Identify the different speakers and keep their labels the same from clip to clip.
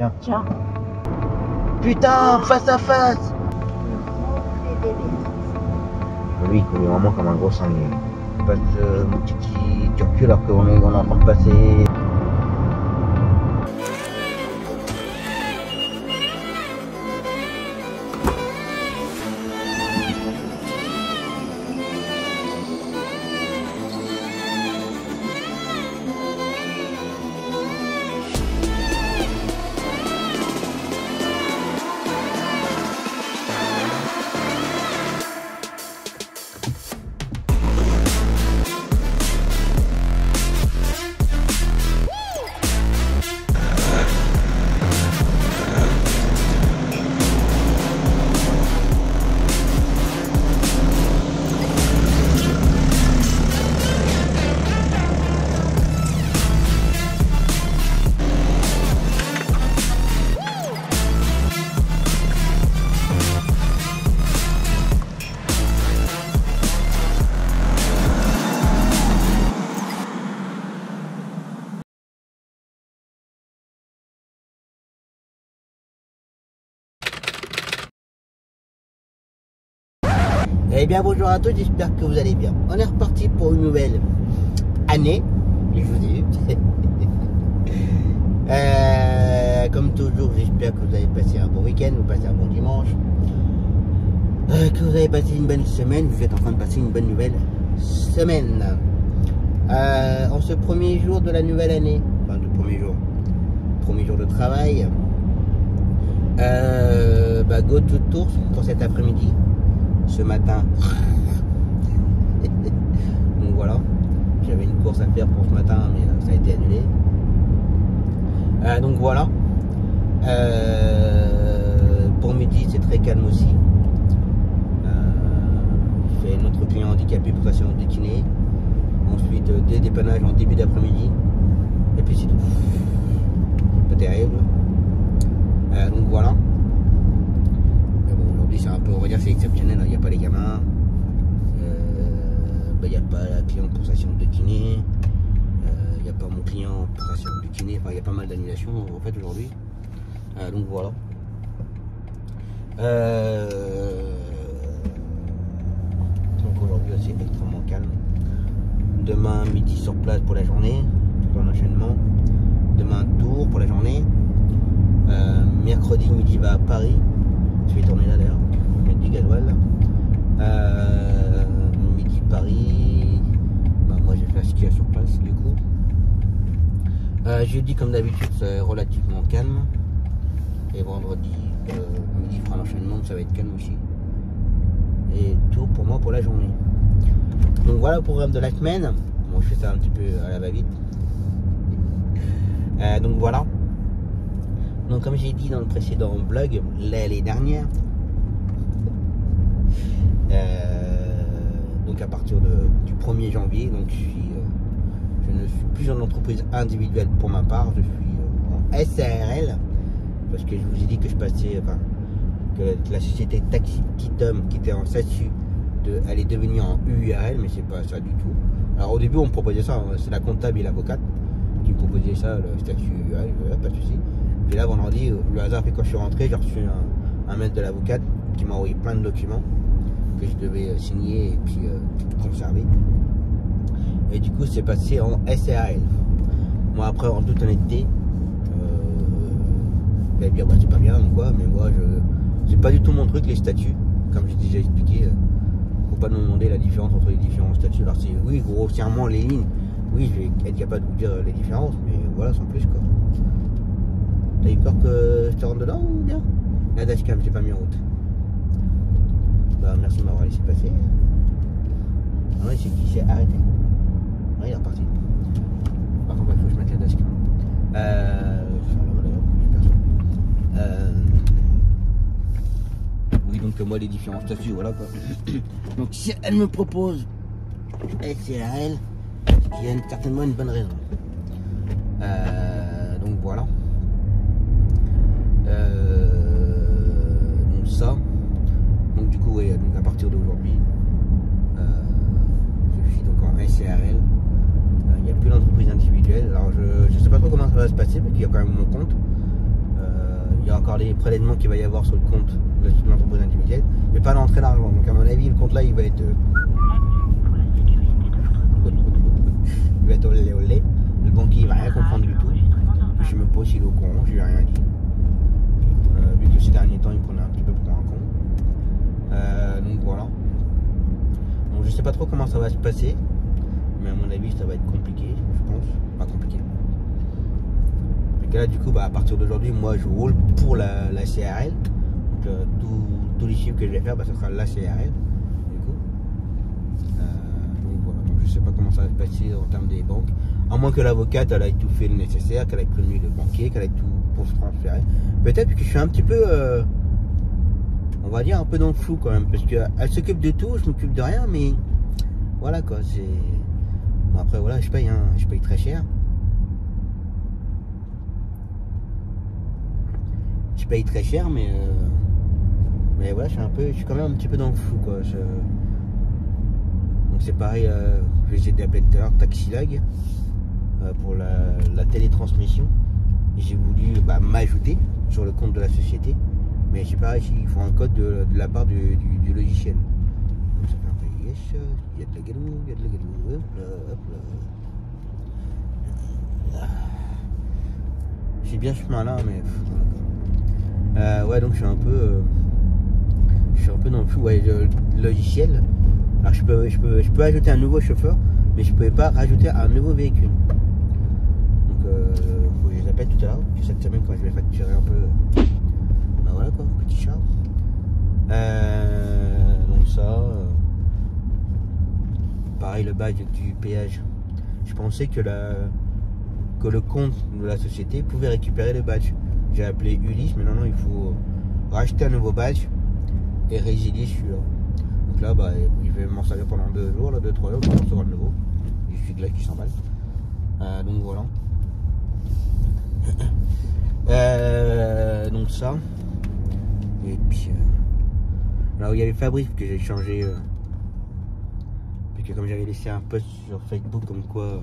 Speaker 1: Tiens.
Speaker 2: Tiens.
Speaker 1: Putain, face à face.
Speaker 2: Le reflet des verres.
Speaker 1: Lui, il connaît vraiment comme un gros sanglier. Passe mon petit turcu alors qu'on est en train de passer. Eh bien bonjour à tous, j'espère que vous allez bien. On est reparti pour une nouvelle année, je vous ai eu. Comme toujours, j'espère que vous avez passé un bon week-end, vous passez un bon dimanche, que vous avez passé une bonne semaine, vous êtes en train de passer une bonne nouvelle semaine. En ce premier jour de la nouvelle année, enfin le premier jour de travail, go to tour pour cet après-midi. Ce matin, donc voilà, j'avais une course à faire pour ce matin, mais ça a été annulé. Donc voilà, pour midi c'est très calme aussi. J'ai fait notre client handicapé pour sa séance de kiné. Ensuite des dépannages en début d'après-midi, et puis c'est tout. Pas terrible. Donc voilà. C'est un peu, on va dire, c'est exceptionnel, il n'y a pas les gamins, il n'y a pas la cliente pour sa séance de kiné, il n'y a pas mon client pour sa séance de kiné, enfin il y a pas mal d'annulations en fait aujourd'hui, donc voilà. Donc aujourd'hui c'est extrêmement calme. Demain midi sur place pour la journée, tout en enchaînement. Demain tour pour la journée. Mercredi midi va à Paris. Je vais tourner là d'ailleurs, je vais mettre du gasoil. Midi Paris, moi je vais faire skier sur place du coup. Jeudi comme d'habitude c'est relativement calme. Et vendredi, midi fera l'enchaînement, ça va être calme aussi. Et tout pour moi pour la journée. Donc voilà le programme de la semaine. Bon, je fais ça un petit peu à la va-vite. Donc voilà. Donc comme j'ai dit dans le précédent vlog, l'année dernière, donc à partir du 1er janvier, donc je ne suis plus en entreprise individuelle pour ma part, je suis en SARL, parce que je vous ai dit que je passais, enfin, que la société Taxi Titum qui était en SASU, allait devenir en URL, mais c'est pas ça du tout. Alors au début on me proposait ça, c'est la comptable et l'avocate qui me proposaient ça, le statut URL, pas de souci. Et là vendredi, le hasard fait quand je suis rentré, j'ai reçu un mail de l'avocate qui m'a envoyé plein de documents que je devais signer et puis conserver. Et du coup c'est passé en SARL. Moi après en toute honnêteté, vous allez me dire bah, c'est pas bien ou quoi, mais moi c'est pas du tout mon truc les statuts, comme j'ai déjà expliqué. Faut pas nous demander la différence entre les différents statuts. Alors c'est oui grossièrement les lignes, oui je vais être capable de vous dire les différences, mais voilà sans plus quoi. T'as eu peur que je te rentre dedans ou bien? La dashcam, j'ai pas mis en route. Bah merci de m'avoir laissé passer. Ah ouais, c'est qui s'est arrêté. Ouais, il est reparti. Par contre, il faut que je mette la dashcam. Oui, donc moi les différents statuts, voilà quoi. Donc si elle me propose SARL, il y a certainement une bonne raison. Donc voilà. Donc ça. Donc du coup, ouais, donc à partir d'aujourd'hui, je suis donc en SARL. Il n'y a plus d'entreprise individuelle. Alors je sais pas trop comment ça va se passer parce qu'il y a quand même mon compte. encore les prélèvements qu'il va y avoir sur le compte de l'entreprise individuelle, mais pas l'entrée d'argent. Donc à mon avis, le compte là, il va être olé. Le banquier il va rien comprendre du tout. Je me pose, il est au courant, je lui ai rien dit. Vu que ces derniers temps, il me prenait un petit peu pour un con. Donc voilà. Donc je sais pas trop comment ça va se passer, mais à mon avis, ça va être compliqué, je pense. Pas compliqué. Et là, du coup, à partir d'aujourd'hui, moi, je roule pour la CRL. Donc tous les chiffres que je vais faire, ça sera la CRL. Du coup. Donc voilà. Donc, je sais pas comment ça va se passer en termes des banques. À moins que l'avocate, elle ait tout fait le nécessaire, qu'elle ait prévenu le banquier, qu'elle ait tout pour se transférer. Peut-être que je suis un petit peu, on va dire, un peu dans le flou quand même. Parce qu'elle s'occupe de tout, je m'occupe de rien, mais voilà quoi. Bon, après, voilà, je paye très cher. Je paye très cher, mais voilà, je suis quand même un petit peu dans le flou quoi. Donc c'est pareil, je vais essayer d'appeler tout à l'heure Taxilag pour la télétransmission. J'ai voulu m'ajouter sur le compte de la société, mais je sais pas, il faut un code de la part du logiciel. Donc ça fait un peu yes, il y a de la galou, hop là. J'ai bien ce chemin là, mais ouais, donc je suis un peu dans le flou. Ouais, le logiciel. Alors je peux ajouter un nouveau chauffeur, mais je ne pouvais pas rajouter un nouveau véhicule. Donc faut que je les appelle tout à l'heure, cette semaine quand je vais facturer un peu. Voilà quoi, petit chat. Donc ça. Pareil, le badge du péage. Je pensais que le compte de la société pouvait récupérer le badge. J'ai appelé Ulysse, mais non, il faut racheter un nouveau badge et résilier celui-là. Donc là, il va m'en servir pendant 2 jours, 2-3 jours, pour recevoir le nouveau. Il suffit de là qui s'emballe. Donc voilà. Donc ça. Et puis là où il y avait Fabrice que j'ai changé. Parce que comme j'avais laissé un post sur Facebook comme quoi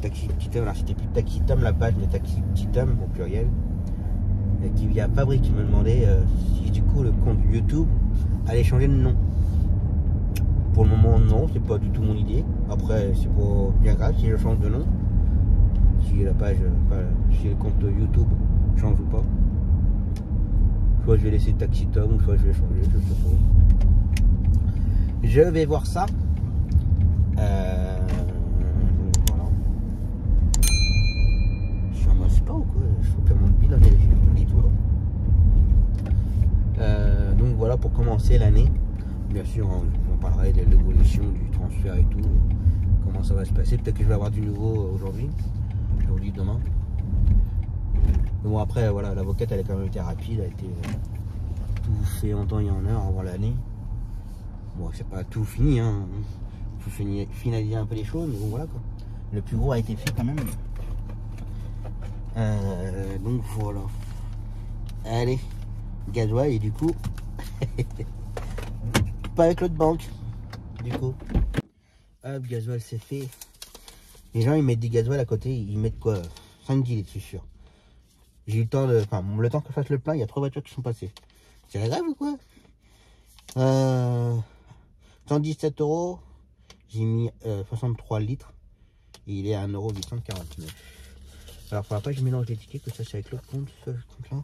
Speaker 1: Taxi Petit Homme, alors c'était plus Taxi Tom la page, mais Taxi Petit Homme au pluriel. Et qu'il y a Fabrice qui me demandait si du coup le compte YouTube allait changer de nom. Pour le moment non, c'est pas du tout mon idée. Après c'est pas bien grave si je change de nom. Si la page, si le compte YouTube change ou pas. Soit je vais laisser Taxi Tom, soit je vais changer, je sais pas. Je vais voir ça. Voilà. Je suis en mode spa ou quoi? Je trouve que mon bilan est tout. Donc voilà pour commencer l'année. Bien sûr, on parlerait de l'évolution du transfert et tout. Comment ça va se passer. Peut-être que je vais avoir du nouveau aujourd'hui. Aujourd'hui, demain. Mais bon après voilà, l'avocate elle a quand même été rapide, elle a été tout fait en temps et en heure avant l'année. Bon, c'est pas tout fini, hein. Faut finaliser un peu les choses, mais bon voilà quoi. Le plus gros a été fait quand même. Donc voilà. Allez, gasoil et du coup pas avec l'autre banque. Du coup, hop, gasoil c'est fait. Les gens ils mettent des gasoil à côté, ils mettent quoi, 5-10 litres, c'est sûr. J'ai eu le temps le temps que je fasse le plein, il y a 3 voitures qui sont passées. C'est grave ou quoi? 117 €, j'ai mis 63 litres et il est à 1,849 €. Alors, il faudra pas que je mélange les tickets, que ça c'est avec l'autre compte, ce compte-là.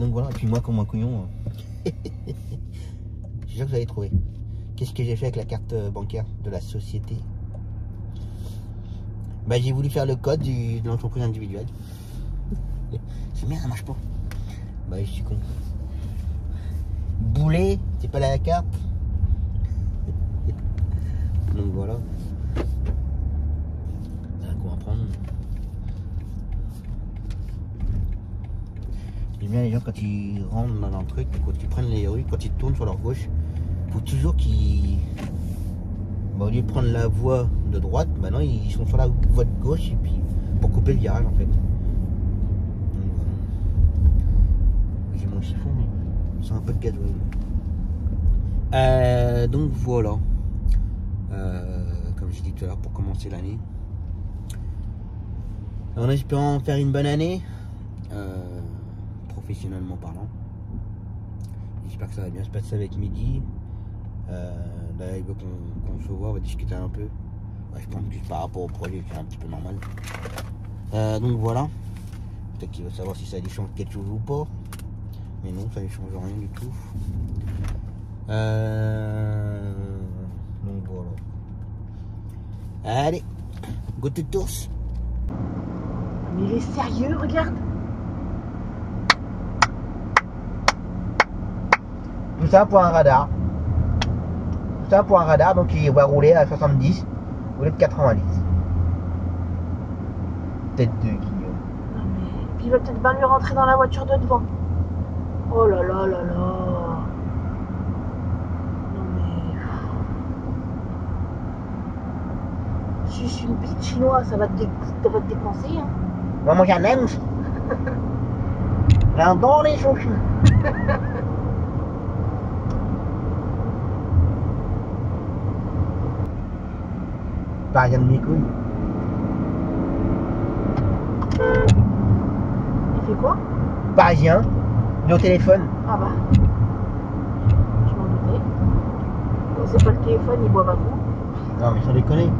Speaker 1: Donc voilà, et puis moi, comme un couillon, je suis sûr que vous allez trouver. Qu'est-ce que j'ai fait avec la carte bancaire de la société? J'ai voulu faire le code de l'entreprise individuelle. C'est bien, ça marche pas. Je suis con. Boulet, c'est pas la carte. Donc voilà. C'est un coup à prendre. J'aime bien les gens quand ils rentrent dans un truc, quand ils prennent les rues, quand ils tournent sur leur gauche, il faut toujours qu'ils... au lieu de prendre la voie de droite, maintenant ils sont sur la voie de gauche et puis pour couper le virage en fait. J'ai mon chiffon, mais c'est un peu de gasoil. Donc voilà. Comme j'ai dit tout à l'heure, pour commencer l'année. En espérant faire une bonne année, professionnellement parlant. J'espère que ça va bien se passer avec Mehdi. Là, il veut qu'on se voit, on va discuter un peu. Ouais, je pense que par rapport au projet, c'est un petit peu normal. Donc voilà. Peut-être qu'il va savoir si ça lui change quelque chose ou pas. Mais non, ça ne change rien du tout. Donc voilà. Allez, go to tours.
Speaker 3: Mais il est sérieux, regarde.
Speaker 1: Tout ça pour un radar. Tout ça pour un radar, donc il va rouler à 70 au lieu de 90. Tête de guillaume.
Speaker 3: Non mais... Puis il va peut-être bien lui rentrer dans la voiture de devant. Oh là là là là. Non mais... Si je suis une petite chinoise, ça va te dépenser, hein.
Speaker 1: On va manger un linge. J'adore les chouchous. Parisien de mes couilles.
Speaker 3: Il fait quoi?
Speaker 1: Parisien, il est au téléphone.
Speaker 3: Ah bah. Je m'en doutais. Quand c'est pas le téléphone, il boit pas coup.
Speaker 1: Non mais sans déconner.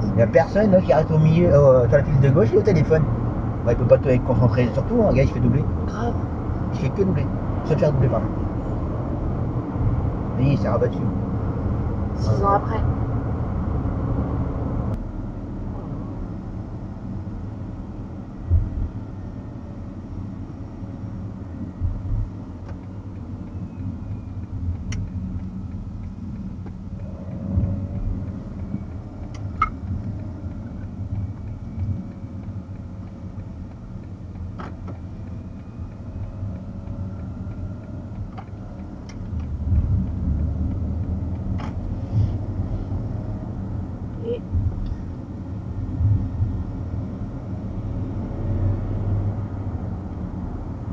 Speaker 1: Il n'y a personne là, qui reste au milieu, sur la file de gauche, il est au téléphone. Bah, il peut pas te concentrer sur tout, hein. Le gars il se fait doubler.
Speaker 3: Grave.
Speaker 1: Il fait que doubler. Se faire doubler, pardon. Oui, il s'est rabattu.
Speaker 3: 6 ans après. Et...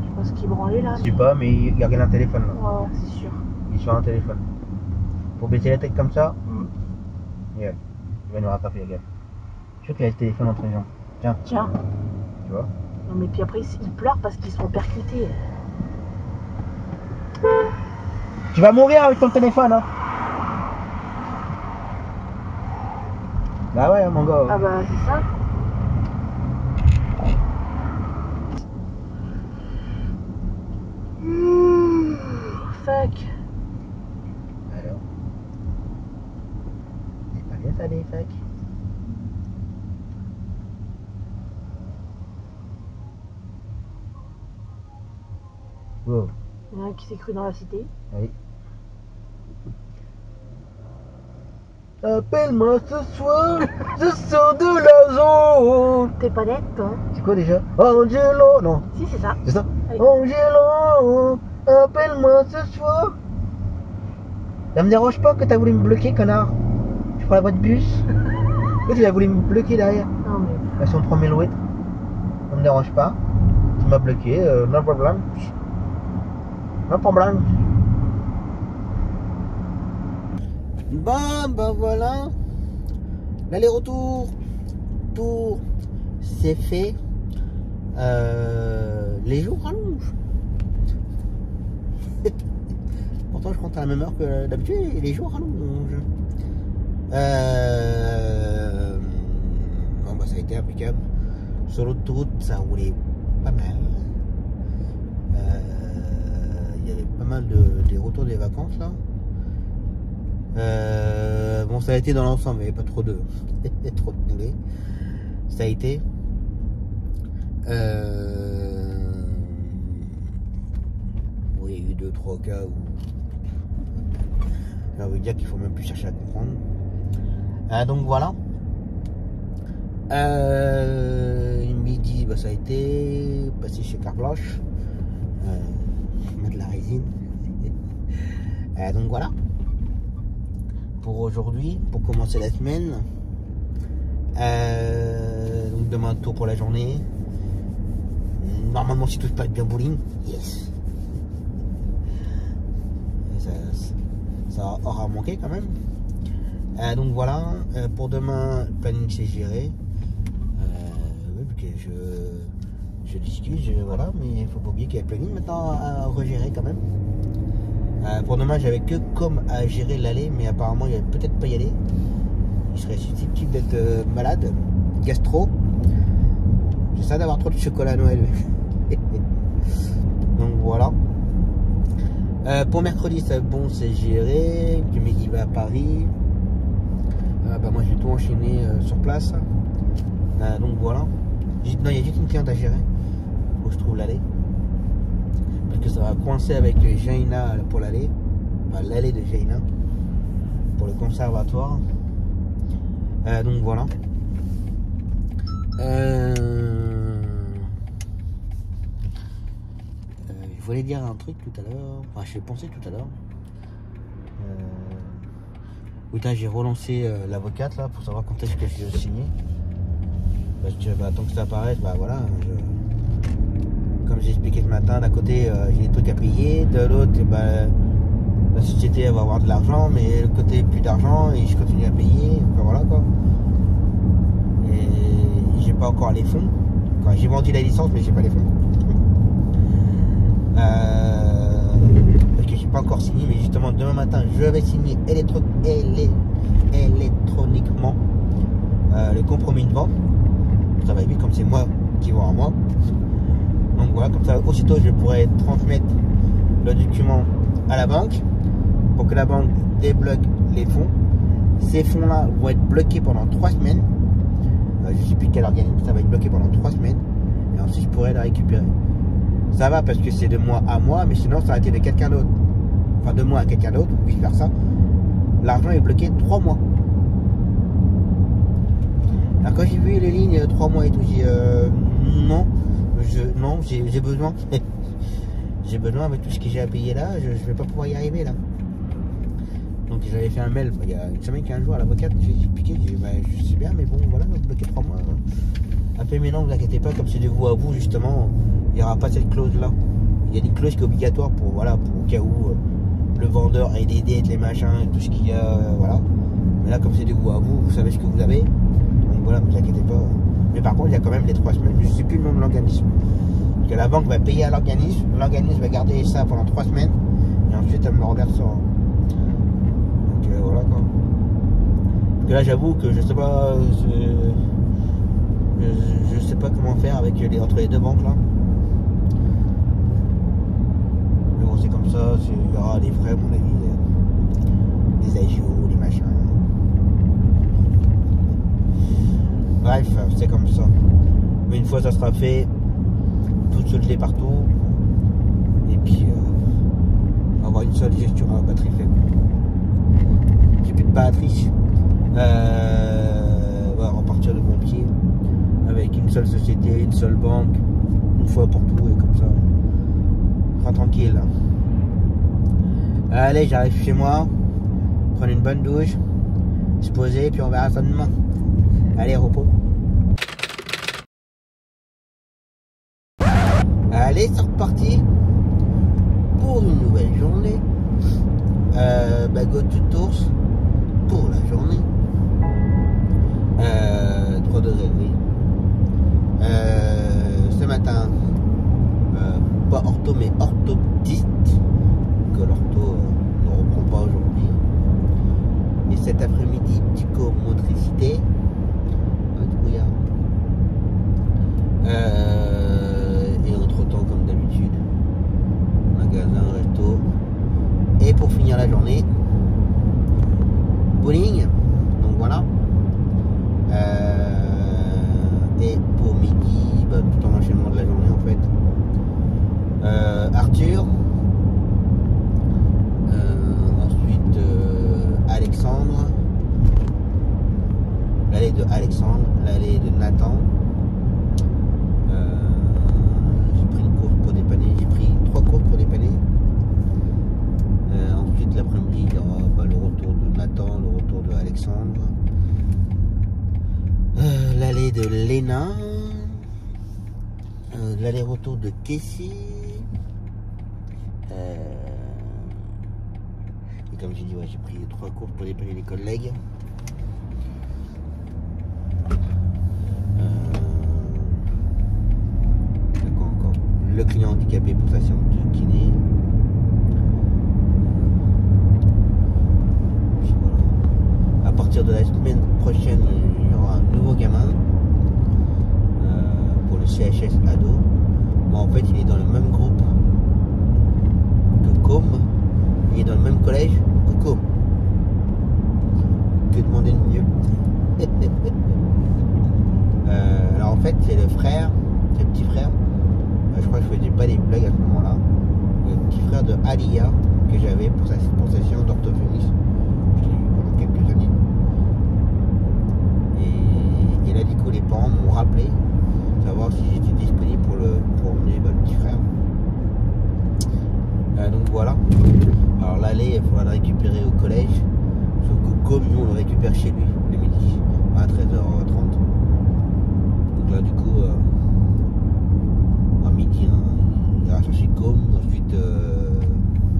Speaker 3: Je sais pas ce qu'il branlait là.
Speaker 1: Je sais pas, mais il regarde un téléphone là.
Speaker 3: Ouais, c'est sûr.
Speaker 1: Il est sur un téléphone. Pour baisser la tête comme ça,
Speaker 3: Mm.
Speaker 1: regarde. Il va nous rattraper, regarde. Je suis sûr qu'il a le téléphone entre les jambes. Tiens,
Speaker 3: Tiens.
Speaker 1: tu vois.
Speaker 3: Non mais puis après ils pleurent parce qu'ils sont percutés.
Speaker 1: Tu vas mourir avec ton téléphone, hein. Bah ouais, mon gars.
Speaker 3: Ah bah c'est ça. Fuck.
Speaker 1: Alors. C'est pas bien ça, les facs. Wow.
Speaker 3: Il y en a un qui s'est cru dans la cité.
Speaker 1: Oui. Appelle-moi ce soir, je sors de la zone.
Speaker 3: T'es pas net toi?
Speaker 1: C'est quoi déjà? Angelo, non,
Speaker 3: Si c'est ça.
Speaker 1: c'est ça?
Speaker 3: Oui.
Speaker 1: Angelo, appelle-moi ce soir. Ça me dérange pas que t'as voulu me bloquer, connard. Tu prends la voie de bus. Pourquoi tu as voulu me bloquer derrière?
Speaker 3: Non mais...
Speaker 1: Elles sont 3000 watts. Ça me dérange pas. Tu m'as bloqué, no problème. No problème. Bon, ben voilà. L'aller-retour. Tour. C'est fait. Les jours rallongent. Pourtant, je compte à la même heure que d'habitude. Et les jours rallongent. Bon, bah, ça a été impeccable. Sur l'autoroute, ça roulait pas mal. Il y avait pas mal des retours des vacances là. Bon, ça a été dans l'ensemble, il n'y avait pas trop de boulets. Ça a été. Bon, il y a eu 2-3 cas où j'ai envie de dire qu'il faut même plus chercher à comprendre. Donc voilà. Midi, bah, ça a été passé chez Carbloche. Mettre de la résine. Donc voilà. Pour aujourd'hui, pour commencer la semaine. Donc demain tour pour la journée. Normalement si tout se passe bien, bowling. Yes. Ça aura manqué quand même. Donc voilà. Pour demain, le planning c'est géré. Oui, parce que je je discute, voilà, mais il faut pas oublier qu'il y a le planning maintenant à regérer quand même. Pour demain, j'avais que comme à gérer l'aller, mais apparemment, il va peut-être pas y aller. Il serait susceptible d'être malade, gastro. J'essaie d'avoir trop de chocolat à Noël. Donc voilà. Pour mercredi, c'est bon, c'est géré. Puis midi va à Paris. Bah moi, j'ai tout enchaîné sur place. Donc voilà. Non, il y a juste une cliente à gérer. Où je trouve l'aller. Parce que ça va coincer avec Jaina pour l'aller. Enfin, l'aller de Jaina. Pour le conservatoire. Donc voilà. Je voulais dire un truc tout à l'heure. Enfin, j'ai pensé tout à l'heure. J'ai relancé l'avocate là pour savoir quand est-ce que je vais signer. Parce que bah, tant que ça apparaît, bah voilà. Comme j'ai expliqué ce matin, d'un côté j'ai des trucs à payer, de l'autre bah, la société elle va avoir de l'argent, mais le côté plus d'argent et je continue à payer. Enfin voilà quoi. Et j'ai pas encore les fonds. Enfin, j'ai vendu la licence mais j'ai pas les fonds. Parce que j'ai pas encore signé, mais justement demain matin je vais signer électroniquement le compromis de vente. Ça va vite comme c'est moi qui vends à moi. Donc voilà, comme ça aussitôt je pourrais transmettre le document à la banque pour que la banque débloque les fonds. Ces fonds là vont être bloqués pendant 3 semaines. Je sais plus quel organisme, ça va être bloqué pendant 3 semaines et ensuite je pourrais la récupérer. Ça va parce que c'est de moi à moi, mais sinon ça aurait été de quelqu'un d'autre. Enfin de moi à quelqu'un d'autre, ou vice versa. L'argent est bloqué 3 mois. Alors quand j'ai vu les lignes 3 mois et tout, j'ai non, j'ai besoin. J'ai besoin avec tout ce que j'ai à payer là, je vais pas pouvoir y arriver là. Donc j'avais fait un mail il y a une semaine, 15 jours à l'avocate, j'ai expliqué, j'ai dit bah, je sais bien, mais bon voilà, bloqué 3 mois. Après mais non, vous inquiétez pas, comme c'est de vous à vous justement, il n'y aura pas cette clause là. Il y a des clauses qui sont obligatoires pour voilà, pour au cas où le vendeur ait des dettes, les machins, tout ce qu'il y a, voilà. Mais là comme c'est de vous à vous, vous savez ce que vous avez. Donc voilà, ne vous inquiétez pas. Mais par contre il y a quand même les 3 semaines, je ne sais plus le nom de l'organisme. Parce que la banque va payer à l'organisme va garder ça pendant 3 semaines, et ensuite elle me reverse ça. Donc voilà quoi. Parce que là j'avoue que je sais pas. Je sais pas comment faire avec entre les deux banques là. Mais bon c'est comme ça, il y aura des frais à mon avis, des agios, des machins. Bref, c'est comme ça. Mais une fois ça sera fait, tout se gelé partout. Et puis on va avoir une seule gestion à batterie faible. J'ai plus de batterie. On va repartir de bon pied. Avec une seule société, une seule banque, une fois pour tout, et comme ça, on sera tranquille. Allez, j'arrive chez moi, prendre une bonne douche, se poser, puis on verra ça demain. Allez, repos. Allez, c'est reparti pour une nouvelle journée. Go to tours pour la journée. 3 degrés, oui. Ce matin, pas ortho mais orthoptiste, que l'ortho ne reprend pas aujourd'hui. Et cet après-midi, psychomotricité, et entre-temps, comme d'habitude, magasin, resto. Et pour finir la journée, bowling. Donc voilà. Et pour midi, tout en enchaînement de la journée en fait, Arthur, ensuite Alexandre, l'allée de Alexandre, l'allée de Nathan. J'ai pris une course pour dépanner, j'ai pris 3 courses pour dépanner. Ensuite l'après-midi il y aura le retour de Nathan, le retour de Alexandre. L'allée de Léna, l'aller-retour de Kessie, et comme j'ai dit, ouais, j'ai pris 3 courses pour dépanner les collègues. le client handicapé pour sa séance de kiné. Puis voilà. À partir de la semaine prochaine, il y aura un nouveau gamin pour le CHS ado. Bon, en fait, il est dans le même groupe que Com. Il est dans le même collège que Com. Que demander de mieux. Alors en fait, c'est le frère, c'est le petit frère. Je crois que je faisais pas des blagues à ce moment-là. Le petit frère de Alia que j'avais pour sa séance d'orthophonie. Je l'ai eu pendant quelques années. Et là, du coup, les parents m'ont rappelé savoir si j'étais disponible pour emmener le petit frère. Donc voilà. Alors l'aller, il faudra le récupérer au collège. Sauf que comme nous, on le récupère chez lui le midi à 13h30. Donc là, du coup, à midi, hein, il ira chercher Com. Ensuite,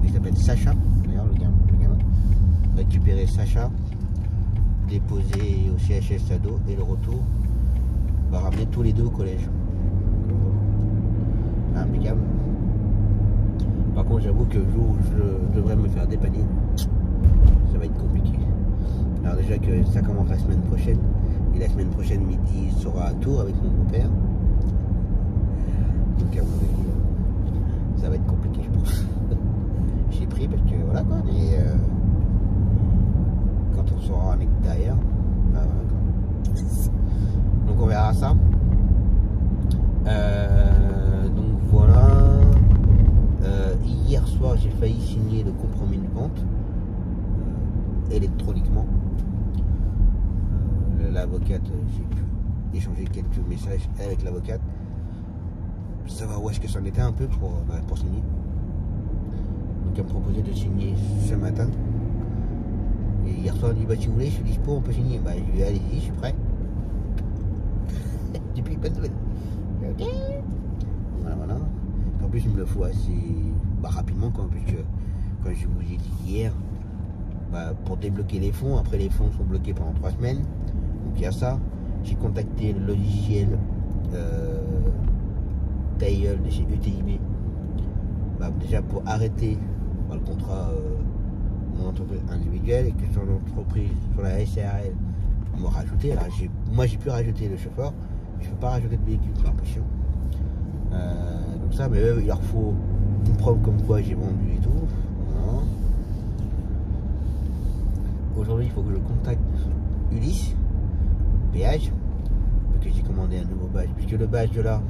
Speaker 1: il s'appelle Sacha, d'ailleurs, le gamin. Récupérer Sacha, déposer au CHS ado et le retour va ramener tous les deux au collège. Impeccable. Par contre, j'avoue que le jour où je devrais me faire dépanner, ça va être compliqué. Alors déjà que ça commence la semaine prochaine, et la semaine prochaine, midi, sera à Tours avec mon beau-père. Donc à mon avis, ça va être compliqué, je pense. J'ai pris parce que voilà quoi, mais quand on sera avec derrière, bah voilà quoi. Donc on verra ça. Donc voilà. Hier soir, j'ai failli signer le compromis de vente électroniquement. L'avocate, j'ai pu échanger quelques messages avec l'avocate, savoir où est-ce que c'en était un peu pour signer. Donc elle me proposait de signer ce matin. Et hier soir, elle dit bah si vous voulez, je suis dispo, on peut signer. Bah je lui ai dit allez-y, je suis prêt. Depuis pas de nouvelles. Ok. Voilà. En plus, il me le faut assez rapidement, quoi, puisque comme je vous ai dit hier, pour débloquer les fonds, après les fonds sont bloqués pendant 3 semaines. Donc il y a ça. J'ai contacté le logiciel Tailleul de chez UTIB. Déjà pour arrêter le contrat mon entreprise individuelle et que sur l'entreprise, sur la SARL, on m'a rajouté. Alors moi j'ai pu rajouter le chauffeur, mais je peux pas rajouter de véhicule, c'est un peu chiant. Donc ça, mais il leur faut une preuve comme quoi j'ai vendu et tout. Voilà. Aujourd'hui, il faut que je contacte Ulysse, péage, parce que j'ai commandé un nouveau badge, puisque le badge de là,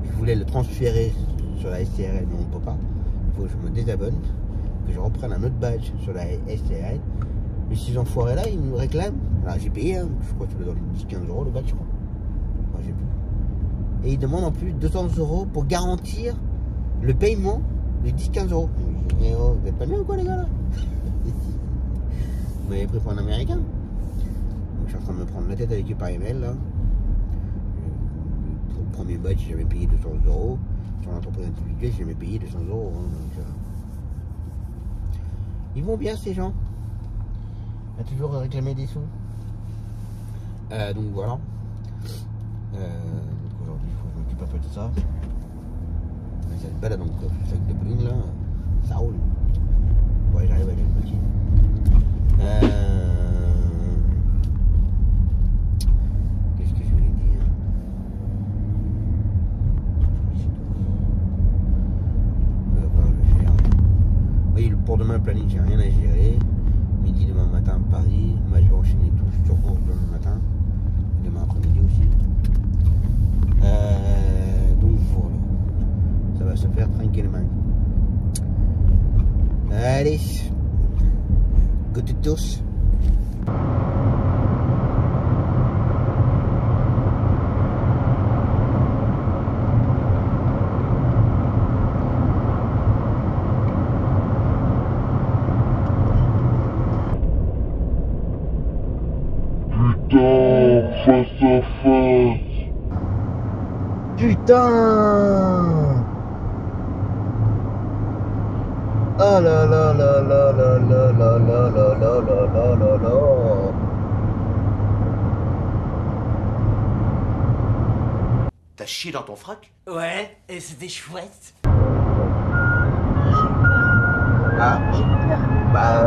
Speaker 1: je voulais le transférer sur la STRL, mais on ne peut pas. Il faut que je me désabonne, que je reprenne un autre badge sur la STRL. Mais ces enfoirés là, ils me réclament. Alors j'ai payé, hein, je crois que c'est dans les 10-15 euros le badge, je crois. Enfin, j'ai plus. Et ils demandent en plus 200 euros pour garantir le paiement de 10-15 euros. Et oh, vous êtes pas bien ou quoi les gars là? Vous m'avez pris pour un américain. Donc je suis en train de me prendre la tête avec eux par email là. Pour le premier badge, j'avais payé 200 euros. Sur l'entreprise individuelle, j'avais payé 200 euros. Hein, donc, ils vont bien ces gens. Il y a toujours réclamé des sous. Donc voilà. Aujourd'hui, il faut que je m'occupe un peu de ça. Cette balade donc le sac de bowling là, ça roule. Ouais, j'arrive à aller le petit. Qu'est-ce que je voulais dire? Voilà, je gère. Oui, pour demain le planning, j'ai rien à gérer. Midi demain matin Paris. Moi je vais enchaîner tout sur Bourg demain matin. Et demain après-midi aussi. Donc voilà. Ça va se faire tranquillement. Allez. Go to tous.
Speaker 4: Putain, face à face.
Speaker 1: Putain! Ah là là là là là là là là là là là là là.
Speaker 5: T'as chié dans ton frac?
Speaker 6: Ouais, et c'était chouette.
Speaker 1: Ah,
Speaker 3: J'ai peur.
Speaker 1: bah,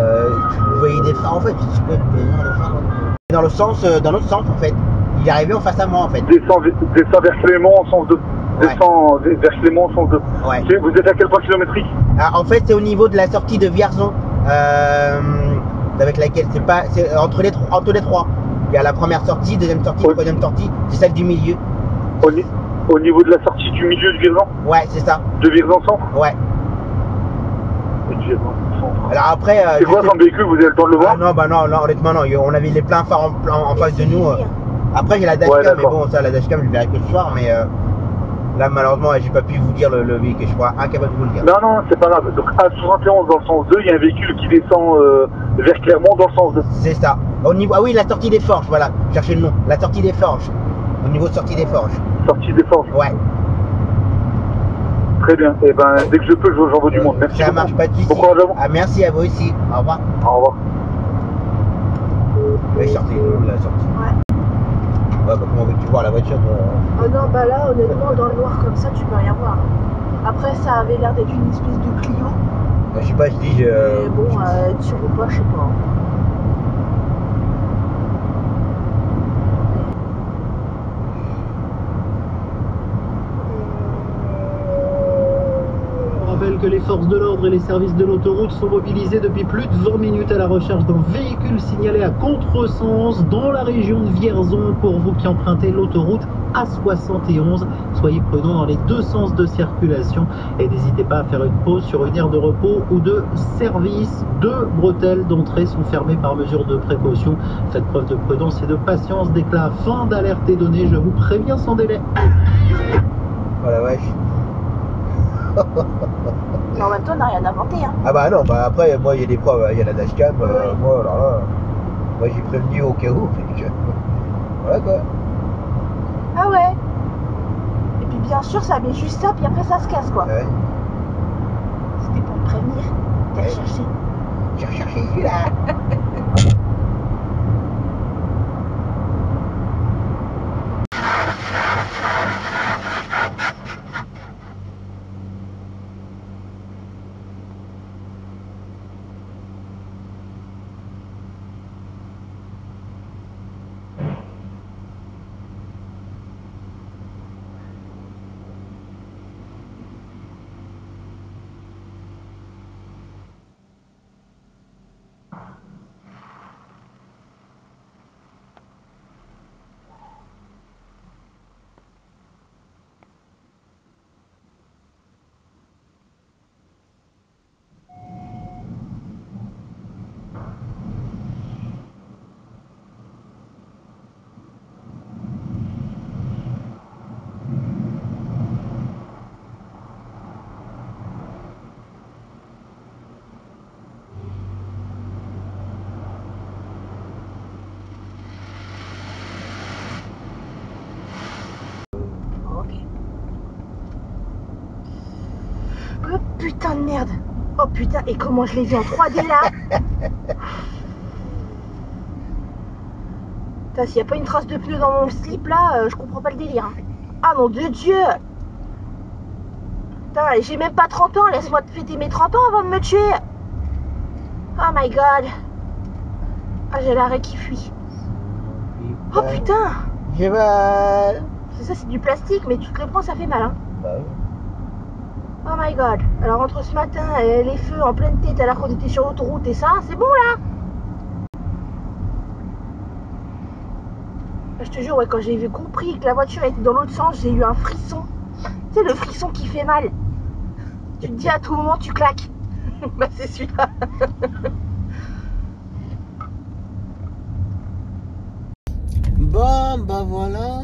Speaker 1: vous voyez des phares en fait, je peux te dire les phares. Dans le sens, dans l'autre sens en fait. Il est arrivé en face à moi en fait.
Speaker 7: Descends vers Clément en sens de. Descends vers Clément en sens de.
Speaker 1: Ouais.
Speaker 7: Vous êtes à quel point kilométrique?
Speaker 1: Ah, en fait, c'est au niveau de la sortie de Vierzon, avec laquelle c'est entre les trois. Il y a la première sortie, deuxième sortie,
Speaker 7: Oui.
Speaker 1: troisième sortie, c'est celle du milieu.
Speaker 7: Au niveau de la sortie du milieu de Vierzon?
Speaker 1: Ouais, c'est ça.
Speaker 7: De Vierzon centre?
Speaker 1: Ouais.
Speaker 7: Et de Vierzon centre.
Speaker 1: Alors après.
Speaker 7: C'est quoi comme véhicule? Vous avez le temps de le voir?
Speaker 1: Ah non, bah non, honnêtement non. On avait les pleins phares en face de nous. Après j'ai la dashcam,
Speaker 7: Ouais,
Speaker 1: mais
Speaker 7: d'accord.
Speaker 1: bon, ça la dashcam je verrai que le soir, mais là malheureusement j'ai pas pu vous dire le véhicule, je crois incapable de vous le dire.
Speaker 7: Non, c'est pas grave. Donc à 71 dans le sens 2, il y a un véhicule qui descend vers Clermont dans le sens 2.
Speaker 1: C'est ça. Au niveau, ah oui, la sortie des forges, voilà, cherchez le nom. La sortie des forges. Au niveau de sortie des forges.
Speaker 7: Sortie des forges.
Speaker 1: Ouais.
Speaker 7: Très bien. Et ben dès que je peux, j'envoie du monde. Merci.
Speaker 1: Ça
Speaker 7: beaucoup.
Speaker 1: marche, pas de soucis.
Speaker 7: Bon courage à vous.
Speaker 1: Ah, merci à vous aussi. Au revoir.
Speaker 7: Au revoir.
Speaker 1: Oui, sortez la sortie.
Speaker 3: Ouais.
Speaker 1: Ouais, bah comment veux-tu voir la voiture
Speaker 3: Oh non, bah là, honnêtement, dans le noir comme ça, tu peux rien voir. Après, ça avait l'air d'être une espèce de Clio.
Speaker 1: Je sais pas, je dis.
Speaker 3: Mais bon, être sûr ou pas, je sais pas.
Speaker 8: On rappelle que les forces de l'ordre et les services de l'autoroute sont mobilisés depuis plus de 20 minutes à la recherche d'un véhicule signalé à contresens dans la région de Vierzon. Pour vous qui empruntez l'autoroute A71, soyez prudents dans les deux sens de circulation et n'hésitez pas à faire une pause sur une aire de repos ou de service. 2 bretelles d'entrée sont fermées par mesure de précaution. Faites preuve de prudence et de patience. Dès que la fin d'alerte est donnée, je vous préviens sans délai.
Speaker 1: Voilà, wesh.
Speaker 3: Mais en même temps, on n'a rien inventé, hein.
Speaker 1: Ah bah non, bah après, moi il y a des preuves, il y a la dashcam, moi alors là, moi j'ai prévenu au cas où, fait que, voilà quoi.
Speaker 3: Ah ouais. Et puis bien sûr, ça met juste ça, puis après ça se casse, quoi.
Speaker 1: Ouais.
Speaker 3: C'était pour me prévenir. T'as cherché.
Speaker 1: J'ai recherché celui-là.
Speaker 3: Oh putain de merde. Oh putain, et comment je l'ai vu en 3D là. Putain, s'il n'y a pas une trace de pneu dans mon slip là, je comprends pas le délire. Hein. Ah mon Dieu, Dieu. Putain, j'ai même pas 30 ans, laisse-moi te fêter mes 30 ans avant de me tuer. Oh my god. Ah, j'ai l'arrêt qui fuit. Oh putain.
Speaker 1: J'ai mal.
Speaker 3: C'est ça, c'est du plastique, mais tu te le prends, ça fait mal. Hein.
Speaker 1: Bah oui.
Speaker 3: Oh my god. Alors entre ce matin et les feux en pleine tête alors qu'on était sur l'autoroute et ça, c'est bon là. Je te jure, ouais, quand j'ai compris que la voiture était dans l'autre sens, j'ai eu un frisson. Tu sais, le frisson qui fait mal. Tu te dis à tout moment, tu claques. Bah c'est celui-là.
Speaker 1: Bon, bah voilà.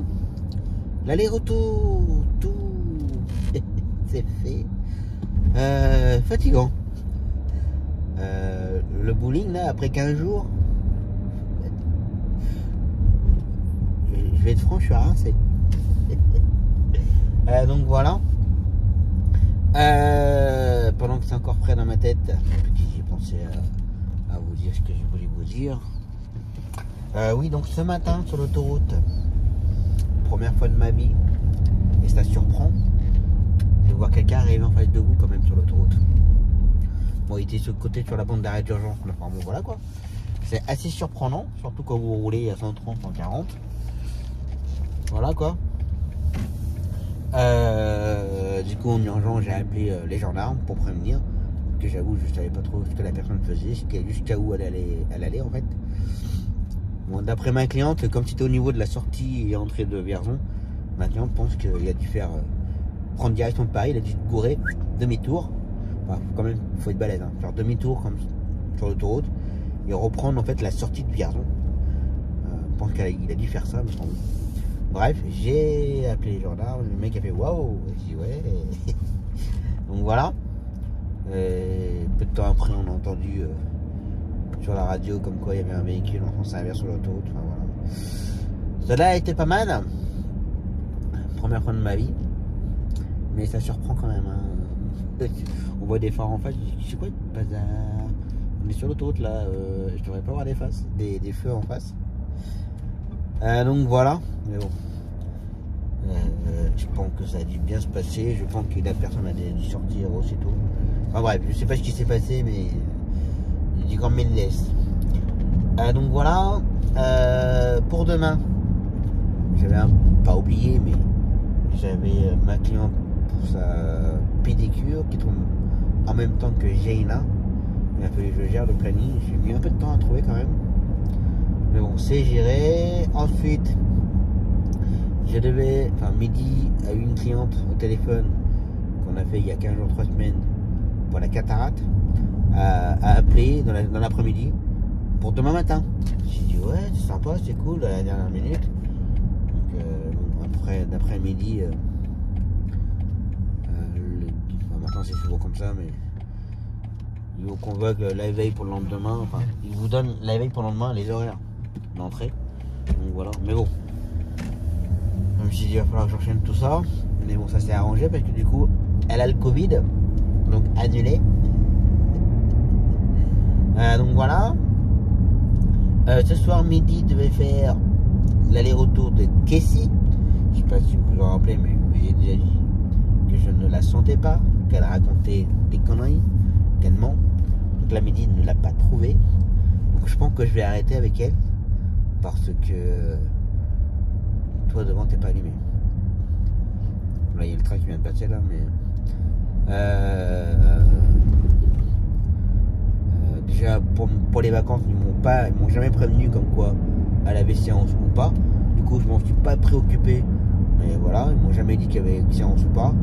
Speaker 1: L'aller-retour, tout c'est fait. Fatigant. Le bowling là, après 15 jours, je vais être franc, je suis rincé. Donc voilà. Pendant que c'est encore frais dans ma tête, j'ai pensé à vous dire ce que je voulais vous dire. Oui, donc ce matin sur l'autoroute, première fois de ma vie, Et ça surprend de voir quelqu'un arriver en face de vous quand même sur l'autoroute. Bon, il était sur le côté sur la bande d'arrêt d'urgence, mais enfin bon, voilà quoi. C'est assez surprenant, surtout quand vous roulez à 130, 140. Voilà quoi. Du coup, en urgence, j'ai appelé les gendarmes pour prévenir. Que j'avoue, je savais pas trop ce que la personne faisait, jusqu'à où elle allait en fait. Bon, d'après ma cliente, comme c'était au niveau de la sortie et entrée de Vierzon, ma cliente pense qu'il a dû faire prendre direction de Paris, il a dû gourer demi-tour. Enfin, quand même, il faut être balèze, hein. Faire demi-tour comme sur l'autoroute et reprendre en fait la sortie de Vierzon. Je pense qu'il a dû faire ça, me semble. Bref, j'ai appelé les gendarmes, le mec a fait waouh, j'ai dit ouais. Donc voilà. Peu de temps après, on a entendu sur la radio comme quoi il y avait un véhicule en sens inverse sur l'autoroute. Enfin, voilà. Cela a été pas mal. Première fois de ma vie. Mais ça surprend quand même. Hein. On voit des phares en face. Je dis, c'est quoi le bazar? On est sur l'autoroute là. Je devrais pas voir des feux en face. Donc voilà. Mais bon. Je pense que ça a dû bien se passer. Je pense que la personne a dû sortir aussitôt. Enfin bref, je sais pas ce qui s'est passé, mais il dit quand même laisse. Donc voilà. Pour demain, j'avais pas oublié, mais j'avais ma cliente pour sa pédicure qui tombe en même temps que Jaina. Il a fallu que je gère le planning. J'ai mis un peu de temps à trouver quand même. Mais bon, c'est géré. Ensuite, je devais, midi, à une cliente au téléphone qu'on a fait il y a 15 jours, 3 semaines pour la cataracte, à appeler dans l'après-midi pour demain matin. J'ai dit ouais, c'est sympa, c'est cool à la dernière minute. Donc après, d'après-midi, maintenant c'est souvent comme ça, mais il vous convoque l'éveil pour le lendemain. Enfin, il vous donne l'éveil pour le lendemain, les horaires d'entrée. Donc voilà, mais bon. Je me suis dit, il va falloir que j'enchaîne tout ça. Mais bon, ça s'est arrangé parce que du coup, elle a le Covid. Donc annulé. Donc voilà. Ce soir midi, je devais faire l'aller-retour de Kessie. Je sais pas si vous vous en rappelez, mais j'ai déjà dit que je ne la sentais pas, qu'elle racontait des conneries, qu'elle ment. Donc la midi, ne l'a pas trouvée. Donc je pense que je vais arrêter avec elle. Parce que toi devant t'es pas allumé. Là il y a le train qui vient de passer là, mais déjà pour les vacances ils m'ont jamais prévenu comme quoi elle avait séance ou pas. Du coup je m'en suis pas préoccupé, mais voilà, ils m'ont jamais dit qu'il y avait séance ou pas.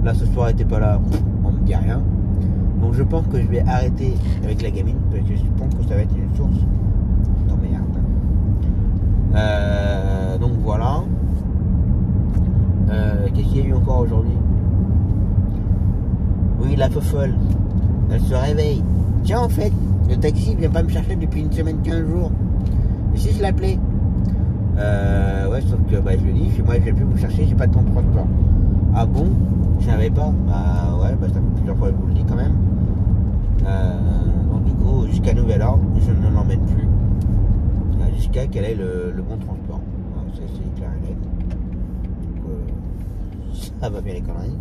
Speaker 1: Là ce soir elle était pas là, on me dit rien. Donc je pense que je vais arrêter avec la gamine parce que je pense que ça va être une source d'emmerde. Donc voilà. Qu'est-ce qu'il y a eu encore aujourd'hui? Oui, la fofolle. Elle se réveille. Tiens, en fait, le taxi vient pas me chercher depuis une semaine, 15 jours. Et si je l'appelais? Ouais, sauf que je lui dis, moi je viens plus vous chercher, j'ai pas de temps de transport. Ah bon? Je savais pas. Bah ouais, ça fait plusieurs fois que je vous le dis quand même. Donc du coup, jusqu'à nouvel ordre, je ne l'emmène plus. Jusqu'à qu'elle ait le bon transport. C'est clair et net. Donc, ça va bien les conneries.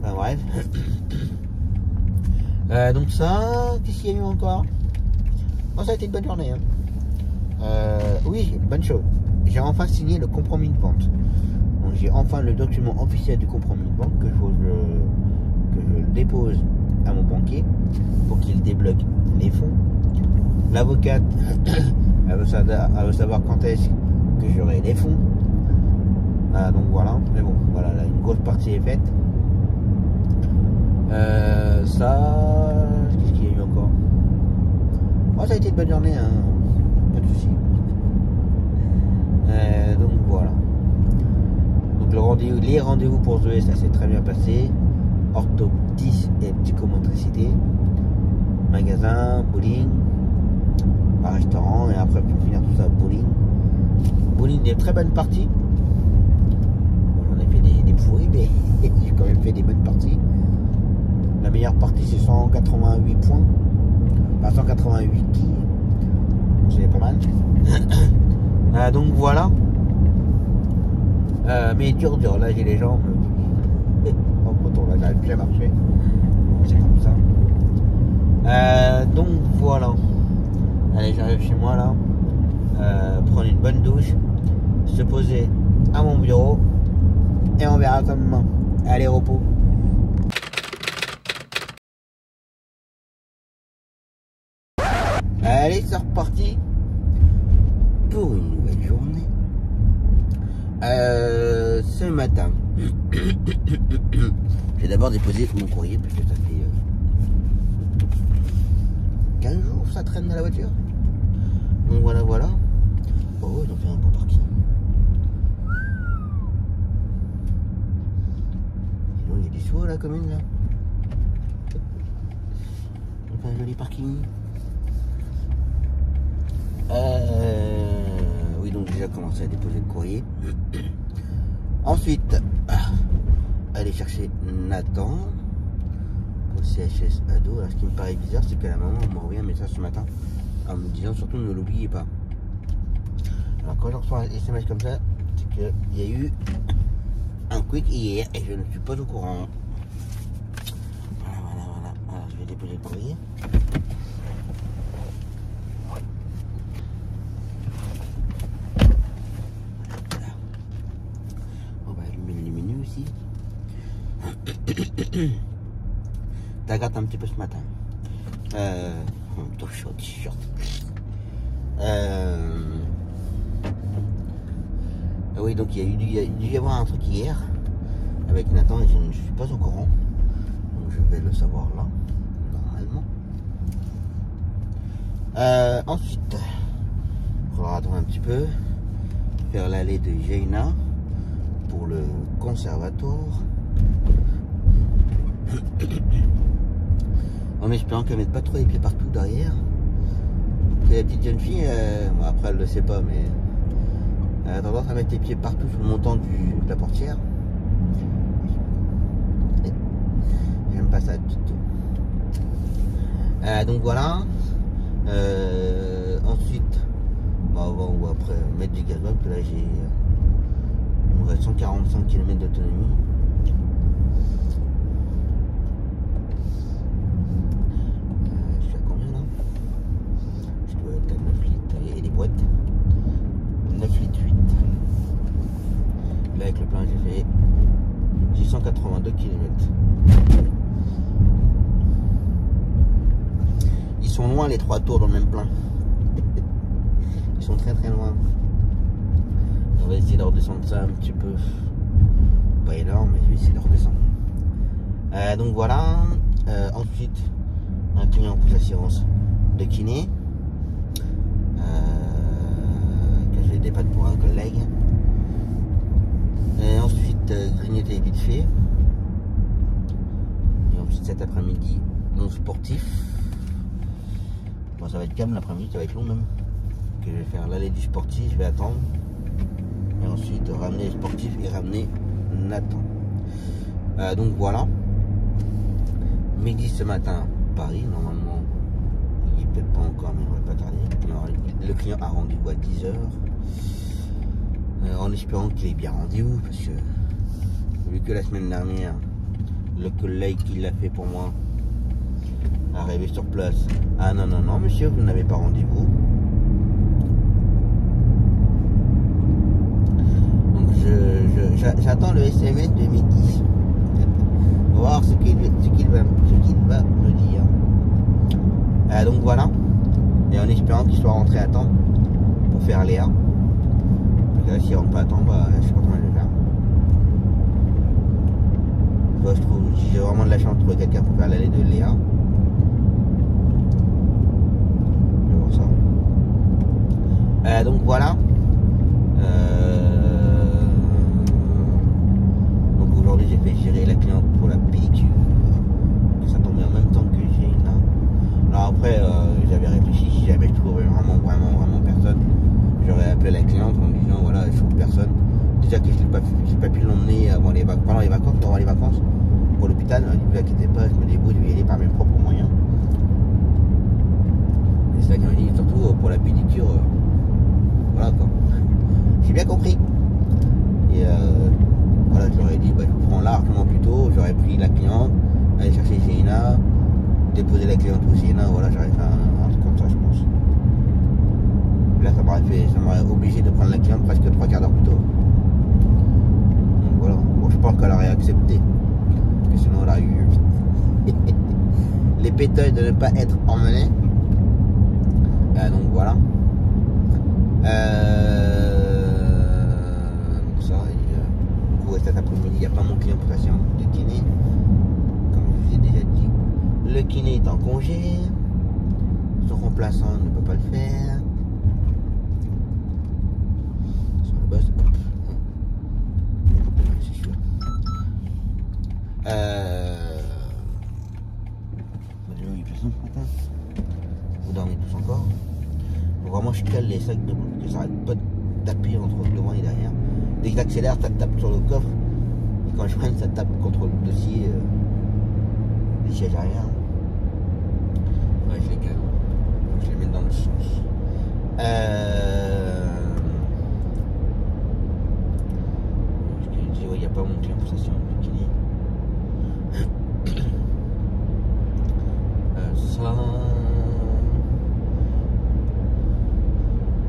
Speaker 1: Enfin bref. Donc ça, qu'est-ce qu'il y a eu encore? Bon, ça a été une bonne journée. Hein. Oui, bonne chose. J'ai enfin signé le compromis de vente. Donc j'ai enfin le document officiel du compromis de vente que je dépose à mon banquier pour qu'il débloque les fonds. L'avocate, elle veut savoir quand est-ce que j'aurai les fonds. Donc voilà, mais bon, voilà, là, une grosse partie est faite. Ça, qu'est-ce qu'il y a eu encore? Bon, ça a été une bonne journée, hein. Pas de soucis. Donc voilà. Donc les rendez-vous pour Zoé, ça s'est très bien passé. Orthoptie et psychomotricité. Magasin, bowling, un restaurant, et après pour finir tout ça, bowling. Bowling, des très bonnes parties. Bon, j'en ai fait des pourris, mais j'ai quand même fait des bonnes parties. La meilleure partie c'est 188 points. Enfin 188 qui. C'est pas mal. Donc voilà. Mais dur, là j'ai les jambes. En coton, là j'arrive plus à marcher. C'est comme ça. Donc voilà. Allez, j'arrive chez moi là. Prendre une bonne douche. Se poser à mon bureau. Et on verra ça demain. Allez, repos. Allez, c'est reparti pour une nouvelle journée. Ce matin, j'ai d'abord déposé mon courrier parce que ça fait 15 jours ça traîne dans la voiture. Donc voilà. Oh, ils ont fait un beau parking. Sinon, il y a des sous à la commune là. Ils ont fait un joli parking. Oui, donc déjà commencé à déposer le courrier. Ensuite, aller chercher Nathan au CHS ado. Alors, ce qui me paraît bizarre, c'est que la maman m'a envoyé un message ce matin en me disant surtout ne l'oubliez pas. Alors quand je reçois un SMS comme ça, c'est qu'il y a eu un quick hier et je ne suis pas au courant. Voilà. Alors, je vais déposer le courrier. T'as gratté un petit peu ce matin. Ton short. Oui, donc il y a dû y avoir un truc hier avec Nathan et je ne suis pas au courant. Donc je vais le savoir là, normalement. Ensuite, on va attendre un petit peu, faire l'allée de Jaina pour le conservatoire. En espérant qu'elle ne mette pas trop les pieds partout derrière. Que la petite jeune fille, bon, après elle le sait pas, mais elle a tendance à mettre les pieds partout sur le montant de la portière. J'aime pas ça du tout. Donc voilà. Ensuite, avant ou après mettre du gasoil, que là j'ai 145 km d'autonomie. Boîte 9 litres 8. Là avec le plein j'ai fait 682 km. Ils sont loin les 3 tours dans le même plein. Ils sont très loin. On va essayer de redescendre ça un petit peu. Pas énorme mais je vais essayer de redescendre. Donc voilà. Ensuite un client pour sa séance de kiné. Des pâtes pour un collègue et ensuite grignoter vite fait et ensuite cet après-midi mon sportif. Bon, ça va être calme l'après-midi, ça va être long même, que je vais faire l'allée du sportif, je vais attendre et ensuite ramener le sportif et ramener Nathan. Donc voilà, midi ce matin Paris, normalement il est peut-être pas encore mais on va pas tarder. Le client a rendez-vous à 10h. En espérant qu'il ait bien rendez-vous parce que vu que la semaine dernière le collègue qui l'a fait pour moi arrivé sur place, ah non monsieur vous n'avez pas rendez-vous, donc j'attends le SMS de midi pour voir ce qu'il va me dire. Donc voilà, et en espérant qu'il soit rentré à temps pour faire Léa. S'il rentre pas à temps, je sais pas comment je vais faire. Soit je trouve, si j'ai vraiment de la chance de trouver quelqu'un pour faire l'allée de Léa. Je vais voir ça. Donc voilà. Donc aujourd'hui j'ai fait gérer la cliente pour la pédicure. Ça tombait en même temps que j'ai là. Alors après j'avais réfléchi, si jamais je trouvais vraiment personne, j'aurais appelé la cliente en me disant voilà je trouve personne. Déjà que j'ai pas pu l'emmener pendant les vacances pour l'hôpital. Ne vous inquiétez pas, je me débrouille, je vais y aller par mes propres moyens. Et c'est ça qu'elle m'a dit, surtout pour la pédicure, voilà quoi. J'ai bien compris. Et Et voilà, je leur ai dit, bah, je vous prends largement plus tôt. J'aurais pris la cliente, aller chercher Géina, déposer la cliente au Géina. Voilà, j'aurais fait un truc comme ça, je pense. Là, ça m'aurait obligé de prendre la cliente presque 3 quarts d'heure plus tôt. Donc voilà, bon, je pense qu'elle aurait accepté. Parce que sinon, elle a eu les péteuils de ne pas être emmenée. Donc voilà. Donc ça, du coup, cet après-midi, il n'y a pas mon client pour passer de kiné. Comme je vous ai déjà dit, le kiné est en congé. Son remplaçant ne peut pas le faire. Sur le boss, hop. C'est sûr. Il fait son matin. Vous dormez tous encore. Faut vraiment je cale les sacs de boue, que ça arrête pas de taper entre devant et derrière. Dès que j'accélère, ça tape sur le coffre. Et quand je freine, ça tape contre le dossier du siège arrière. Ouais, je les cale. Donc je les mets dans le sens. Je dis, ouais, il n'y a pas mon client pour ça, c'est un kiné. Ça.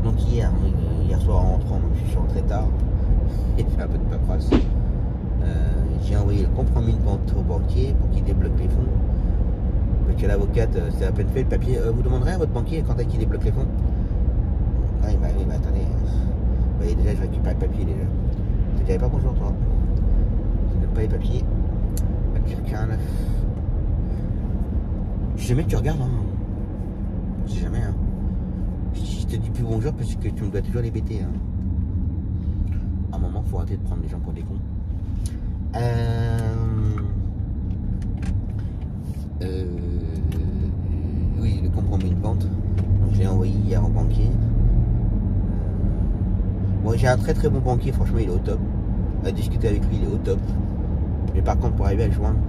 Speaker 1: Donc hier soir en rentrant, je suis rentré tard, j'ai fait un peu de paperasse. J'ai envoyé le compromis de vente au banquier pour qu'il débloque les fonds. Parce que l'avocate, c'est à peine fait le papier. Vous demanderez à votre banquier quand est-ce qu'il débloque les fonds? Oui, bah attendez. Vous voyez, déjà je récupère le papier déjà. Tu n'avais pas bonjour toi. Je n'aime pas les papiers. Facture 49. Si jamais tu regardes, hein. Si jamais, hein. Je te dis plus bonjour parce que tu me dois toujours les bêter. Hein. À un moment, faut arrêter de prendre les gens pour des cons. Oui, le compromis de vente. Donc, je l'ai envoyé hier au banquier. Bon, j'ai un très très bon banquier, franchement, il est au top. À discuter avec lui, il est au top. Mais par contre, pour arriver à le joindre,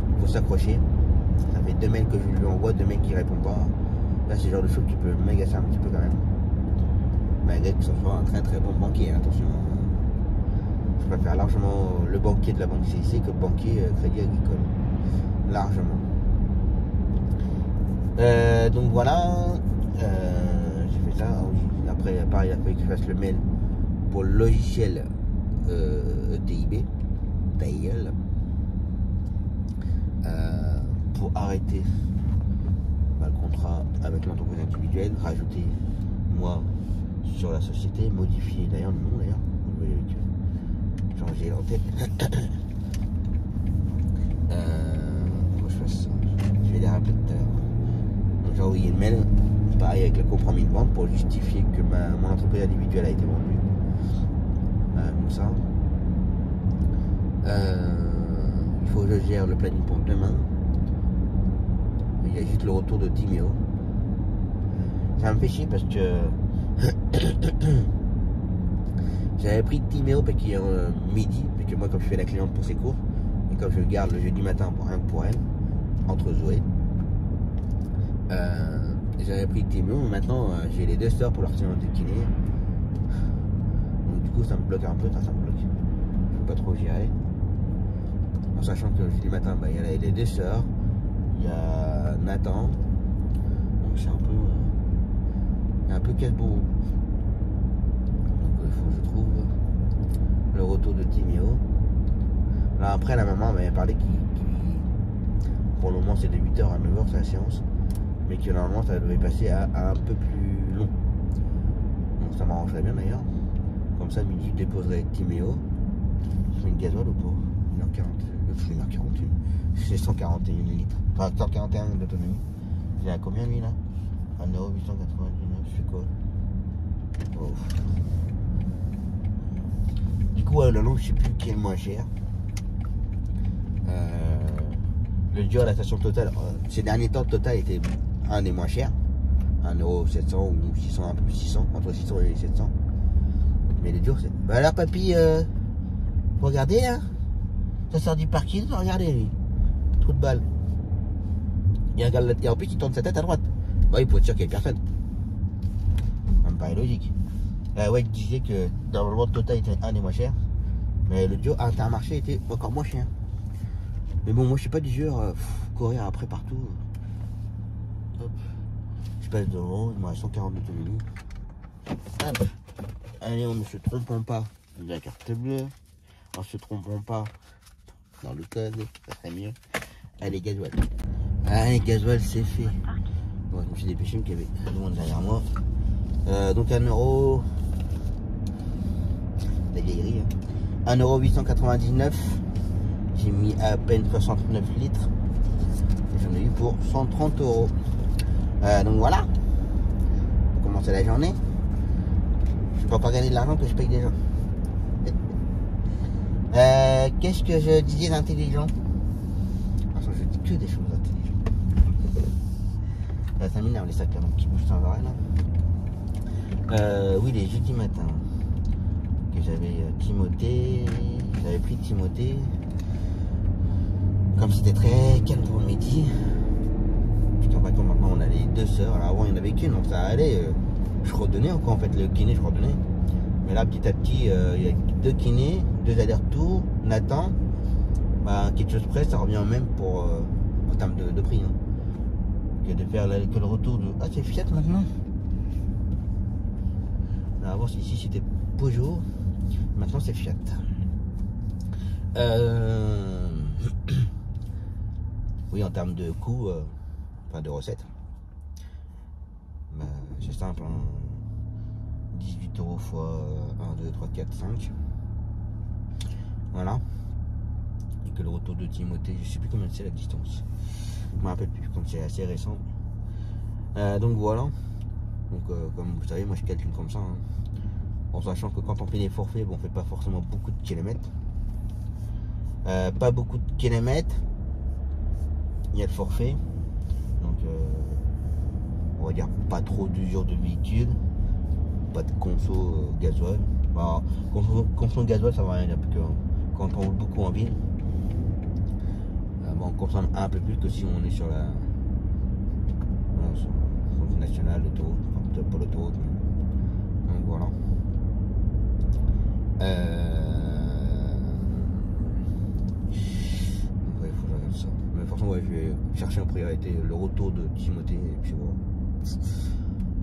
Speaker 1: il faut s'accrocher. Ça fait 2 mails que je lui envoie, 2 mails qui ne répondent pas. Là, c'est le genre de choses qui peut m'agacer un petit peu quand même. Malgré que ce soit un très très bon banquier, attention. Je préfère largement le banquier de la banque CIC que le banquier Crédit Agricole. Largement. Donc voilà. J'ai fait ça. Après, pareil, il a fallu que je fasse le mail pour le logiciel TIB. TIL. Pour arrêter le contrat avec l'entreprise individuelle, rajouter moi sur la société, modifier d'ailleurs le nom d'ailleurs, changer l'entête. Faut que je fasse ça. Je vais les rappeler tout à l'heure. Donc j'ai envoyé le mail, pareil avec le compromis de vente pour justifier que mon entreprise individuelle a été vendue. Comme ça. Il faut que je gère le planning pour demain. Il y a juste le retour de Timéo. Ça me fait chier parce que j'avais pris Timéo parce qu'il est midi, parce que moi comme je fais la cliente pour ses cours, et comme je le garde le jeudi matin pour elle, entre Zoé, j'avais pris Timéo, mais maintenant j'ai les 2 sœurs pour leur séance de kiné. Donc du coup ça me bloque un peu, ça me bloque. Je peux pas trop gérer. En sachant que le jeudi matin, il y a les 2 sœurs. Il y a Nathan, donc c'est un peu casse-bourreau. Donc il faut que je trouve le retour de Timéo. Là après la maman m'avait parlé qui pour le moment c'est de 8h à 9h c'est la séance, mais que normalement ça devait passer à un peu plus long. Donc ça m'arrangerait bien d'ailleurs. Comme ça midi je déposerai Timéo. Je mets une gasoil ou pas 1h41. C'est 141 litres. Enfin 141 d'autonomie. Il est à combien lui là? 1,899€, je fais quoi? Oh. Du coup le long je sais plus qui est le moins cher. Le duo à la station Total, ces derniers temps Total était un des moins chers. 1,7€ ou 600, un peu plus 600, entre 600 et 700. Mais les duos c'est... Bah alors papy, faut regarder hein. Ça sort du parking, regardez lui. Trou de balle. Il regarde et en plus il tourne sa tête à droite. Bah il faut être sûr qu'il n'y a personne. Ça me paraît logique. Ouais, il disait que normalement Total était un des moins chers. Mais le duo Intermarché était encore moins cher. Mais bon, moi je suis pas du genre courir après partout. Hop. Je passe devant, il me reste 140 autonomie. Hop. Allez, on ne se trompons pas de la carte bleue. On ne se trompons pas dans le code, ça serait mieux. Allez, gasoil. Allez, gasoil, c'est fait. Bon, je me suis dépêché, mais qu'il y avait tout le monde derrière moi. Donc 1€. La vieillerie. Hein. 1,899€. J'ai mis à peine 69 litres. Et j'en ai eu pour 130€. Donc voilà. On va commencer la journée. Je ne peux pas gagner de l'argent que je paye déjà. Qu'est-ce que je disais d'intelligent? Je dis que des choses intelligentes. Ça m'énerve les sacs là, donc qui bougent sans arrêt là. Oui, les jeudis matins que j'avais Timothée, j'avais pris Timothée. Comme c'était très calme pour le midi. Putain, par contre, maintenant on a les 2 sœurs. Alors avant il n'y en avait qu'une, donc ça allait. Je redonnais encore en fait le kiné, je redonnais. Mais là petit à petit, il y a 2 kinés, 2 allers-retours, Nathan. Bah, quelque chose près, ça revient même pour en termes de prix. Hein. Que de faire que le retour de. Ah, c'est Fiat maintenant. Là, avant ici c'était Peugeot, maintenant c'est Fiat. Oui, en termes de coûts, enfin de recettes, bah, c'est simple. Hein. 18€ fois 1, 2, 3, 4, 5. Voilà. Et que le retour de Timothée, je sais plus combien c'est la distance. Je me rappelle plus, comme c'est assez récent. Donc voilà. Donc comme vous savez, moi je calcule comme ça. Hein. En sachant que quand on fait des forfaits, bon, on fait pas forcément beaucoup de kilomètres. Pas beaucoup de kilomètres. Il y a le forfait. Donc on va dire pas trop d'usure de véhicule. Pas de conso gasoil. Bah, conso gasoil, ça va rien dire, parce que quand on roule beaucoup en ville, bon, on consomme un peu plus que si on est sur la route nationale, l'autoroute, enfin, pas l'autoroute. Donc voilà. Donc ouais, il faut que je regarde ça. Mais forcément, ouais, je vais chercher en priorité le retour de Timothée et puis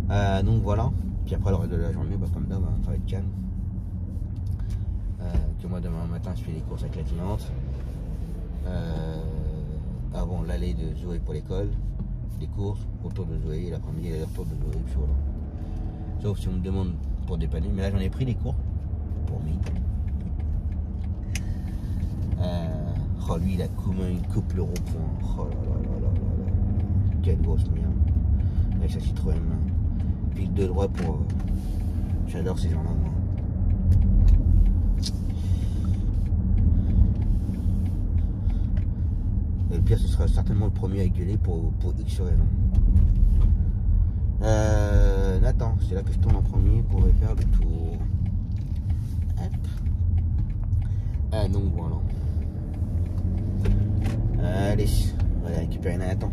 Speaker 1: voilà. Donc voilà. Puis après le reste de la journée, bah, comme d'hab, hein, ça va être calme. Que moi demain matin je fais les courses avec la cliente. Avant l'aller de Zoé pour l'école, les courses, retour de Zoé, l'après-midi le retour de Zoé, puis voilà. Sauf si on me demande pour dépanner, mais là j'en ai pris les cours pour lui. Oh lui il a comment il coupe le rond-point. Oh là là là là là là. Quelle grosse merde. Avec sa Citroën. Pile de droit pour. J'adore ces gens-là moi. Et le pire, ce sera certainement le premier à gueuler pour X raison. Nathan, c'est là que je tourne en premier pour faire le tour. Hop. Donc voilà. Allez, on va aller récupérer Nathan.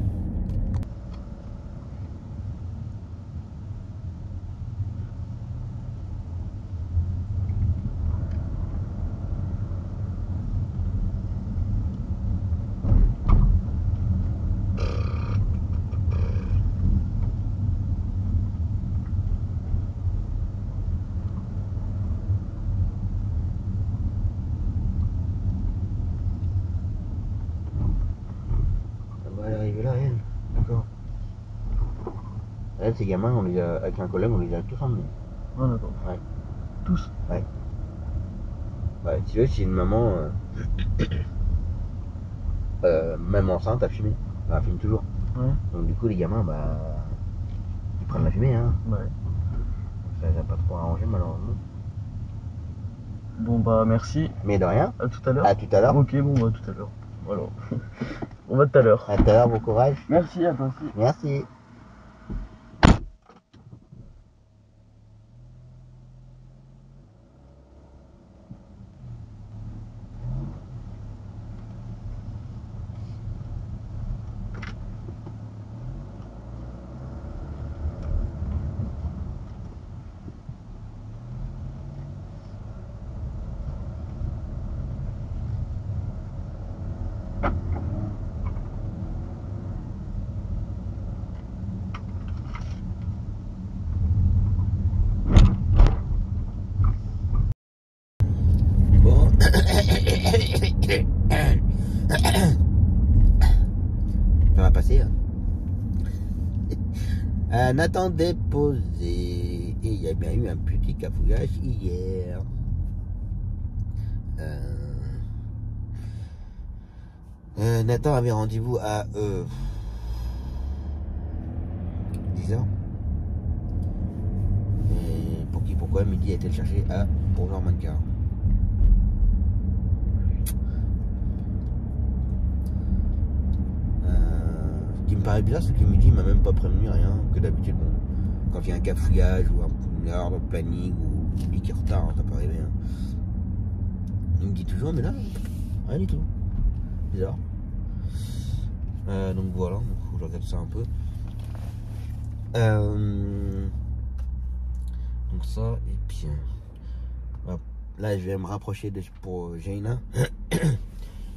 Speaker 1: Ces gamins, on les a, avec un collègue, on les a tous emmenés.
Speaker 5: Ah d'accord.
Speaker 1: Ouais.
Speaker 5: Tous?
Speaker 1: Ouais. Ouais, tu veux, si une maman, même enceinte, a fumé. Bah, elle fume toujours.
Speaker 5: Ouais.
Speaker 1: Donc du coup, les gamins, bah, ils prennent la fumée, hein.
Speaker 5: Ouais.
Speaker 1: Ça les a pas trop arrangé, malheureusement.
Speaker 5: Bon bah merci.
Speaker 1: Mais de rien.
Speaker 5: À tout à l'heure.
Speaker 1: À tout à l'heure.
Speaker 5: Ok, bon bah tout à l'heure. Voilà. On va tout à l'heure.
Speaker 1: À tout à l'heure, bon courage.
Speaker 5: Merci à toi aussi.
Speaker 1: Merci. Nathan déposé. Et il y a bien eu un petit cafouillage hier. Nathan avait rendez-vous à 10h. Et pour qui, pourquoi, midi a été le chercher à 11h moins de quart. Ce qui me paraît bizarre, c'est que midi il m'a même pas prévenu rien, que d'habitude, bon, quand il y a un cafouillage ou une erreur de planning ou lui qui est en retard, hein, ça peut arriver. Hein. Il me dit toujours, mais là, rien du tout. Bizarre. Donc voilà, donc faut que je regarde ça un peu. Donc ça, et puis là je vais me rapprocher pour Jaina.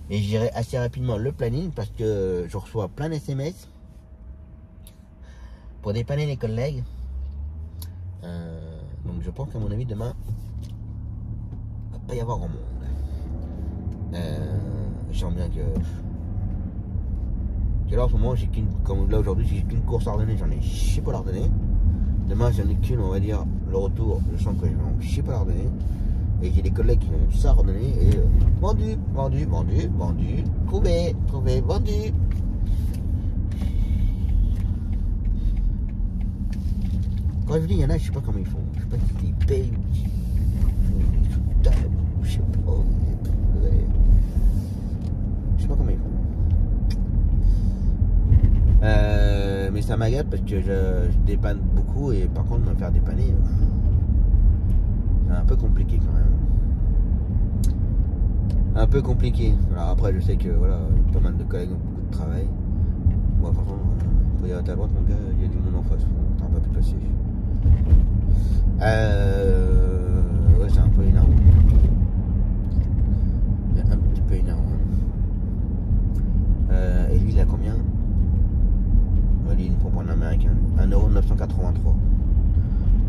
Speaker 1: Et j'irai assez rapidement le planning parce que je reçois plein d'SMS pour dépanner les collègues. Donc je pense qu'à mon avis demain il va pas y avoir grand monde. Je sens bien que là en ce moment j'ai qu'une, comme là aujourd'hui j'ai qu'une course à ordonner, j'en ai chier pas l'ordonner. Demain j'en ai qu'une, on va dire le retour, je sens que je vais en chier pas l'ordonner. Et j'ai des collègues qui vont ça ordonner et vendu, trouvé, vendu. Quand je vous dis, il y en a, je sais pas comment ils font. Je sais pas s'ils payent ou s'ils font des sous-tables, je sais pas. Je sais pas comment ils font. Mais ça m'agace parce que je dépanne beaucoup et par contre me faire dépanner, c'est un peu compliqué quand même. Un peu compliqué. Alors après je sais que voilà, pas mal de collègues ont beaucoup de travail. Moi par contre, il y a à ta droite mon gars, il y a du monde en face, t'as pas pu passer. Ouais, c'est un peu énervant. C'est un petit peu énervant. Et lui il a combien? Lui il pour prendre l'américain. 1,983 €.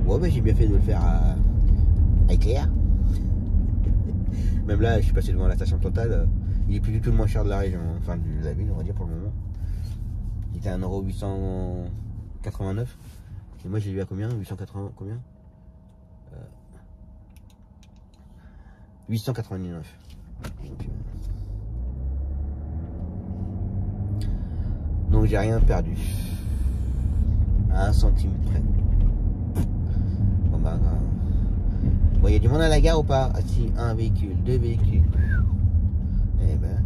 Speaker 1: Ouais, mais j'ai bien fait de le faire à Claire. Même là, je suis passé devant la station Total. Il est plus du tout le moins cher de la région, enfin de la ville, on va dire pour le moment. Il était à 1,889 €. Et moi, j'ai eu à combien? 880, combien 899. Donc j'ai rien perdu. À 1 centime près. Bon bah... Bon, il y a du monde à la gare ou pas? Ah si, un véhicule, deux véhicules. Eh ben...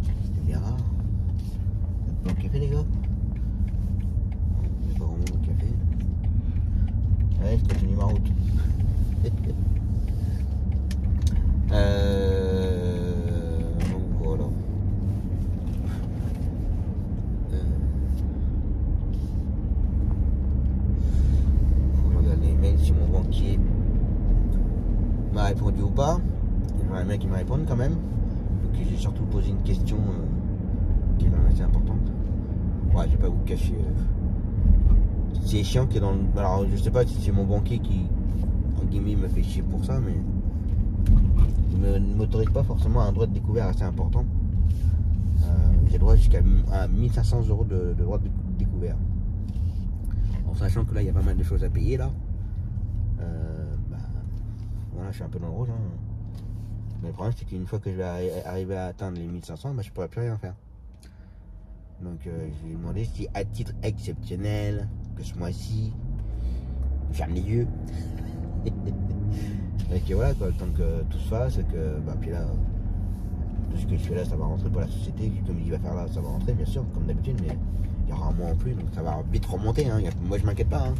Speaker 1: C'est bien rare. Bon café les gars? Il n'y a pas vraiment de café. Ouais, je continue ma route. Donc voilà. Faut que je regarde les mails si mon banquier m'a répondu ou pas. J'aimerais bien qu'il me réponde quand même. Donc j'ai surtout posé une question qui est quand même assez importante. Ouais, je vais pas vous cacher. C'est chiant que dans le... Alors je sais pas si c'est mon banquier qui en guillemets me fait chier pour ça, mais il ne m'autorise pas forcément à un droit de découvert assez important. J'ai droit jusqu'à 1500 € de droit de découvert. En sachant que là il y a pas mal de choses à payer là. Voilà, je suis un peu dans le rouge. Hein. Mais le problème c'est qu'une fois que je vais arriver à atteindre les 1500, je pourrai plus rien faire. Donc je lui ai demandé si à titre exceptionnel, que ce mois-ci, ferme les yeux. Et que voilà, quoi, le temps que tout se fasse, et que puis là, tout ce que je fais là, ça va rentrer pour la société, comme il va faire là, ça va rentrer bien sûr, comme d'habitude, mais il y aura un mois en plus, donc ça va vite remonter, hein. Moi je m'inquiète pas, hein.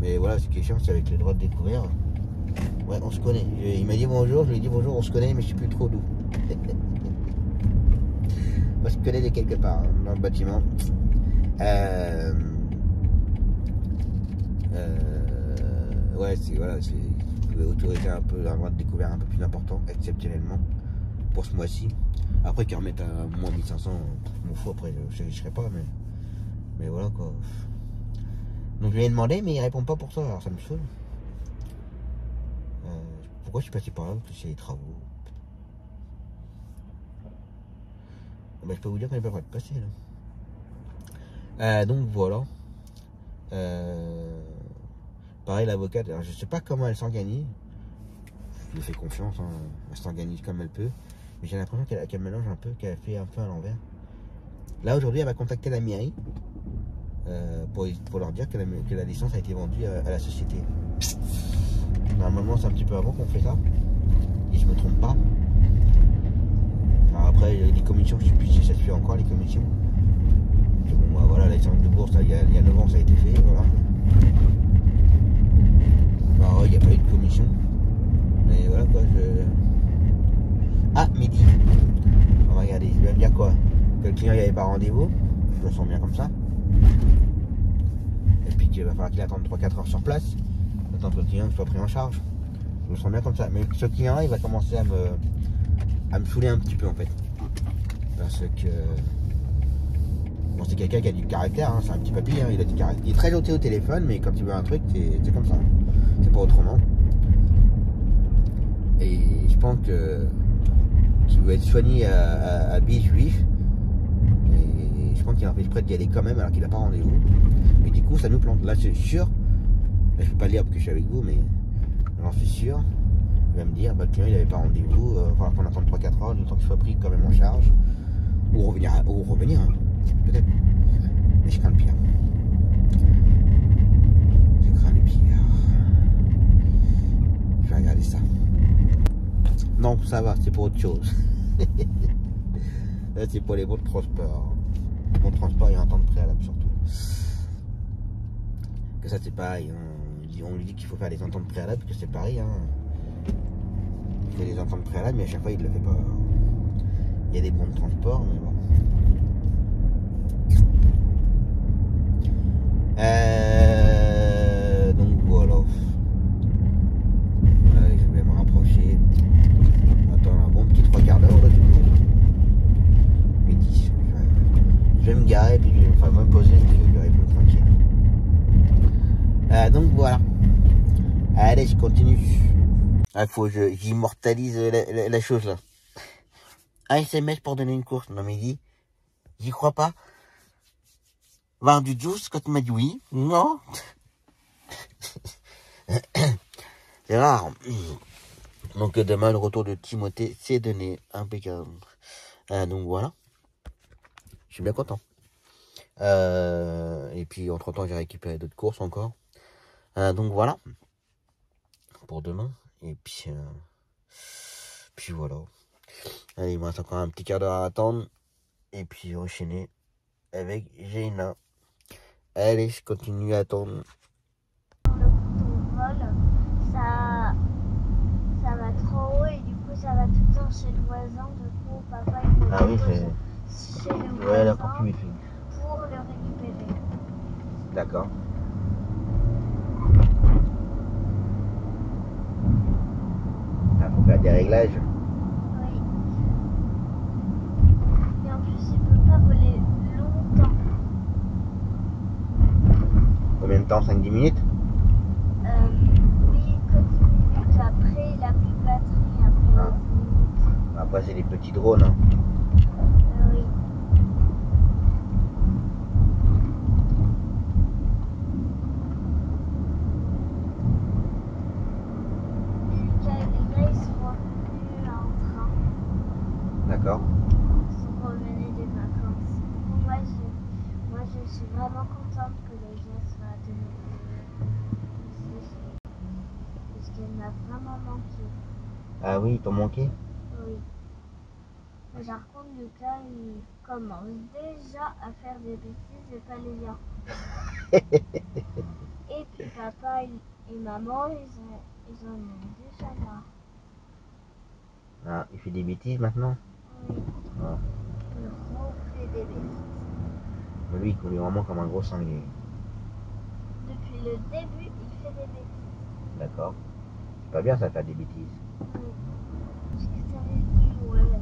Speaker 1: Mais voilà, ce qui est chiant, c'est avec les droits de découvert. Ouais, on se connaît. Il m'a dit bonjour, je lui ai dit bonjour, on se connaît, mais je suis plus trop d'où. On se connaît de quelque part, hein, dans le bâtiment. Ouais, c'est voilà, c'est. Vous pouvez autoriser un peu un droit de découvert un peu plus important, exceptionnellement, pour ce mois-ci. Après qu'ils remettent à moins 1500, mon fou après, je ne serai pas, mais voilà quoi. Donc je lui ai demandé, mais il répond pas pour ça, alors ça me saoule. Pourquoi je suis passé par là? Parce que c'est les travaux. Je peux vous dire qu'on n'est pas prêt de passer là. Donc voilà. Pareil, l'avocate, alors je sais pas comment elle s'organise. Je lui fais confiance, hein. Elle s'organise comme elle peut. Mais j'ai l'impression qu'elle mélange un peu, qu'elle fait un peu à l'envers. Là, aujourd'hui, elle va contacter la mairie pour leur dire que la licence a été vendue à la société. Normalement, c'est un petit peu avant qu'on fait ça. Et je me trompe pas. Alors après, les commissions, je sais plus si ça se fait encore, les commissions. Bon, bah, voilà, la licence de bourse, là, il y a 9 ans, ça a été fait, voilà. Alors, il n'y a pas eu de commission. Mais voilà quoi, Ah, midi. On va regarder, je vais me dire quoi? Que le client n'avait pas rendez-vous. Je le sens bien comme ça. Et puis qu'il va falloir qu'il attende 3-4 heures sur place. Attends que le client soit pris en charge. Je le sens bien comme ça. Mais ce client-là, il va commencer à me saouler un petit peu en fait. Parce que... Bon, c'est quelqu'un qui a du caractère, hein, c'est un petit papy, hein, il a du caractère. Il est très gentil au téléphone, mais quand il veut un truc, c'est comme ça. C'est pas autrement. Et je pense qu'il veut être soigné à Biche-Juif. Et je pense qu'il a fait exprès d'y aller quand même alors qu'il n'a pas rendez-vous. Et du coup, ça nous plante. Là, c'est sûr. Là, je ne peux pas le dire parce que je suis avec vous, mais j'en suis sûr. Il va me dire, bah, le client, il n'avait pas rendez-vous. Il va falloir qu'on attende 3-4 heures, le temps qu'il soit pris quand même en charge. Ou revenir hein. Peut-être. Mais je crains le pire. Je crains le pire. Je vais regarder ça. Non, ça va, c'est pour autre chose. Là, c'est pour les bons de transport. Bon transport, il y a un temps de préalable surtout. Que ça, c'est pareil. Hein. On lui dit qu'il faut faire les ententes préalables, que c'est pareil. Hein. Il fait les ententes préalables, mais à chaque fois, il ne le fait pas. Il y a des bons de transport, mais bon. Donc voilà. Je vais me rapprocher. Attends un bon petit 3/4 d'heure là du coup. Midi. Je vais me garer puis je vais me poser et puis je vais répondre tranquille. Donc voilà. Allez, je continue. Il faut que j'immortalise la chose là. Un SMS pour donner une course. Non mais j'y crois pas. Voir du juice quand tu m'as dit oui. Non. C'est rare. Donc demain le retour de Timothée, c'est donné. Impeccable. Donc voilà. Je suis bien content. Et puis entre temps j'ai récupéré d'autres courses encore. Donc voilà. Pour demain. Et puis voilà. Allez, il me reste encore un petit quart d'heure à attendre. Et puis enchaîner avec Géna. Allez, je continue à attendre.
Speaker 2: Ton vol, ça va trop haut et du coup ça va tout le temps chez le voisin. Du coup, papa il me
Speaker 1: Ah oui,
Speaker 2: c'est chez le voisin
Speaker 1: ouais, d'accord, tu fait.
Speaker 2: pour le récupérer.
Speaker 1: D'accord. Il faut faire des réglages.
Speaker 2: Oui. Et en plus, il peut pas voler longtemps.
Speaker 1: Combien de temps? 5-10 minutes?
Speaker 2: Oui, que 10 minutes. Après, il a plus de batterie. Après 10 minutes.
Speaker 1: Après, c'est des petits drones. Hein.
Speaker 2: Oui. Les gars, ils sont revenus en train.
Speaker 1: D'accord.
Speaker 2: Ils sont revenus des vacances. Moi, je suis vraiment contente que les gens soient de nouveau ici. Parce qu'elle m'a vraiment manqué.
Speaker 1: Ah oui, ils t'ont manqué?
Speaker 2: Oui. Mais par contre, Lucas, il commence déjà à faire des bêtises et pas les bien. Et puis papa et maman, ils en ont déjà marre.
Speaker 1: Ah, il fait des bêtises maintenant?
Speaker 2: Oui.
Speaker 1: Ah.
Speaker 2: Il refait des bêtises.
Speaker 1: Mais lui, il conduit vraiment comme un gros cinglé.
Speaker 2: Depuis le début, il fait des bêtises.
Speaker 1: D'accord. C'est pas bien ça, faire des bêtises.
Speaker 2: Oui. Parce que tu avais dit, ouais,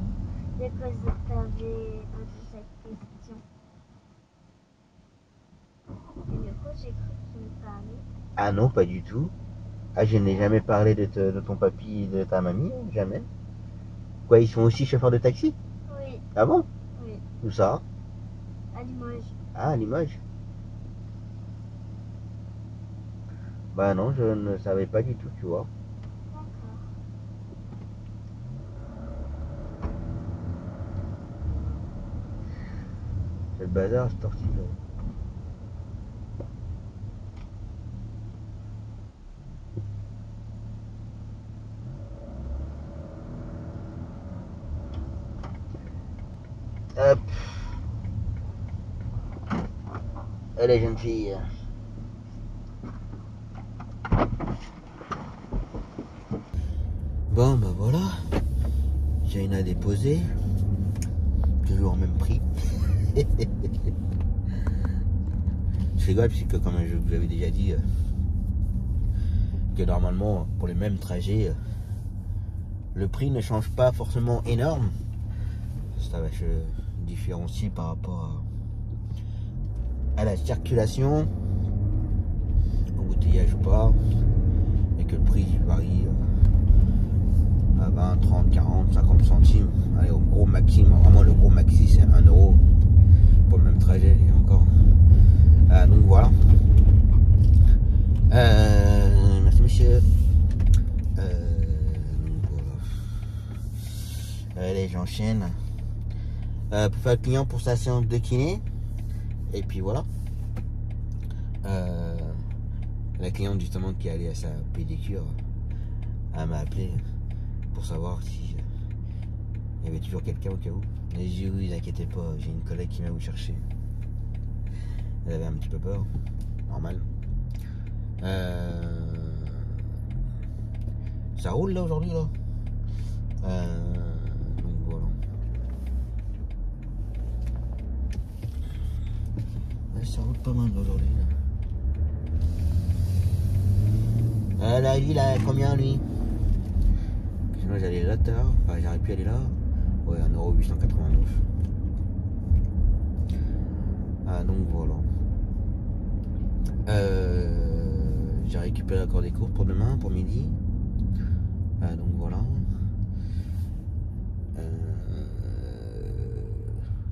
Speaker 2: dès que t'avais posé cette question. Et du coup, j'ai cru que tu me parlais.
Speaker 1: Ah non, pas du tout. Ah, je n'ai jamais parlé de ton papy et de ta mamie, jamais. Quoi, ils sont aussi chauffeurs de taxi?
Speaker 2: Oui.
Speaker 1: Ah bon?
Speaker 2: Oui.
Speaker 1: Où ça?
Speaker 2: À Limoges.
Speaker 1: Ah, à Limoges. Bah non, je ne savais pas du tout, tu vois.
Speaker 2: D'accord.
Speaker 1: C'est le bazar, cette tortille là. Hop. Allez, jeune fille. Bon, bah voilà. J'ai une à déposer. Toujours au même prix. Je rigole, puisque comme je vous avais déjà dit, que normalement, pour les mêmes trajets, le prix ne change pas forcément énorme. Ça va se différencier par rapport à la circulation, embouteillage ou pas, et que le prix varie à 20, 30, 40, 50 centimes. Allez, au gros maximum, vraiment le gros maxi c'est 1 euro pour le même trajet, et encore. Donc voilà. Merci monsieur. Donc voilà. Allez, j'enchaîne. Pour faire le client pour sa séance de kiné. Et puis voilà. La cliente justement qui est allée à sa pédicure, elle m'a appelé pour savoir si il y avait toujours quelqu'un au cas où. Et j'ai dit oui, n'inquiétez pas, j'ai une collègue qui vient vous chercher. Elle avait un petit peu peur, normal. Ça roule là aujourd'hui là. Donc voilà. Ouais, ça roule pas mal aujourd'hui. Là, lui, là, combien lui? Sinon j'allais là tard, enfin j'aurais pu aller là. Ouais, 1,889 €. Donc voilà. J'ai récupéré encore des cours pour demain, pour midi. Donc voilà.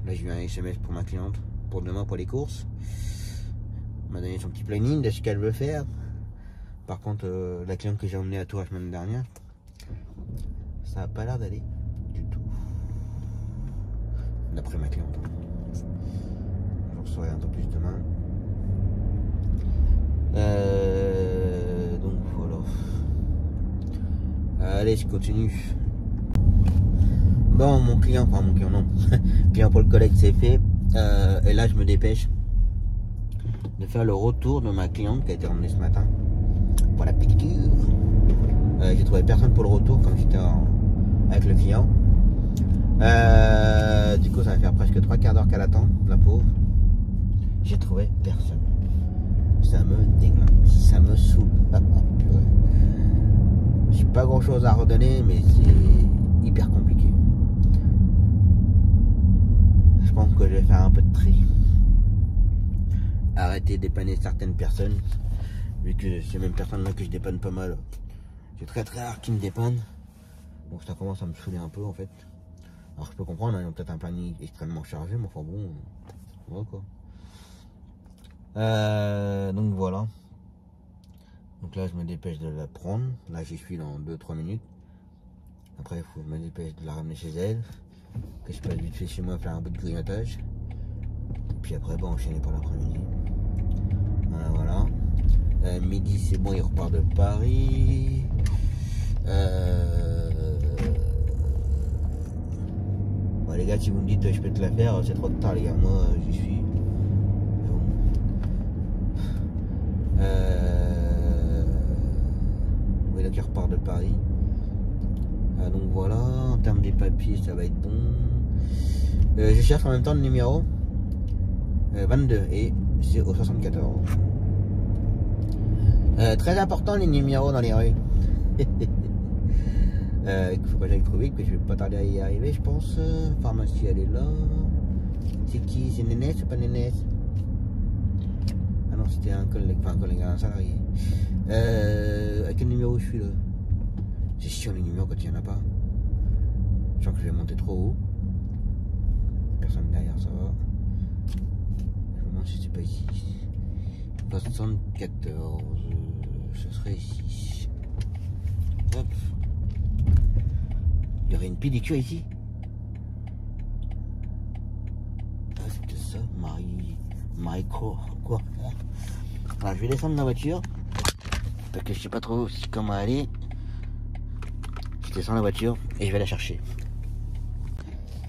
Speaker 1: Là j'ai eu un SMS pour ma cliente pour demain pour les courses. Elle m'a donné son petit planning de ce qu'elle veut faire. Par contre, la cliente que j'ai emmenée à Tours la semaine dernière, ça n'a pas l'air d'aller du tout. D'après ma cliente. J'en saurai un peu plus demain. Donc voilà. Allez, je continue. Bon, mon client non. Client pour le collègue, c'est fait. Et là, je me dépêche de faire le retour de ma cliente qui a été emmenée ce matin pour la pédicure. J'ai trouvé personne pour le retour comme j'étais avec le client. Du coup, ça va faire presque 3 quarts d'heure qu'elle attend, la pauvre. J'ai trouvé personne. Ça me déglingue, ça me saoule. J'ai pas grand chose à redonner, mais c'est hyper compliqué. Je pense que je vais faire un peu de tri. Arrêter de dépanner certaines personnes, vu que ces mêmes personnes là que je dépanne pas mal, c'est très rare qu'ils me dépannent. Donc ça commence à me saouler un peu en fait. Alors je peux comprendre, ils ont peut-être un planning extrêmement chargé, mais enfin bon, voilà quoi. Donc voilà. Donc là je me dépêche de la prendre. Là j'y suis dans 2-3 minutes. Après il faut me dépêcher de la ramener chez elle. Que je passe vite fait chez moi faire un peu de grignotage. Et puis après bon, enchaîner pour l'après-midi. Voilà. Midi c'est bon, il repart de Paris. Bon, les gars, si vous me dites je peux te la faire, c'est trop tard les gars, moi j'y suis. Oui, donc il repart de Paris. Donc voilà, en termes des papiers ça va être bon. Je cherche en même temps le numéro 22 et c'est au 74. Très important les numéros dans les rues. Il faut que j'aille trop vite, que je vais pas tarder à y arriver je pense. Pharmacie elle est là. C'est qui? C'est Nénès ou pas Nénès? Ah non, c'était un collègue, enfin un collègue, un salarié. À quel numéro je suis là? C'est chiant les numéros quand il n'y en a pas. Je sens que je vais monter trop haut. Personne derrière, ça va. Je me demande si c'est pas ici. 74. ce serait ici. Hop. Il y aurait une pédicure ici. Ah, c'était ça, Marie quoi. Alors, je vais descendre de la voiture. Parce que je sais pas trop comment aller. Je descends la voiture et je vais la chercher.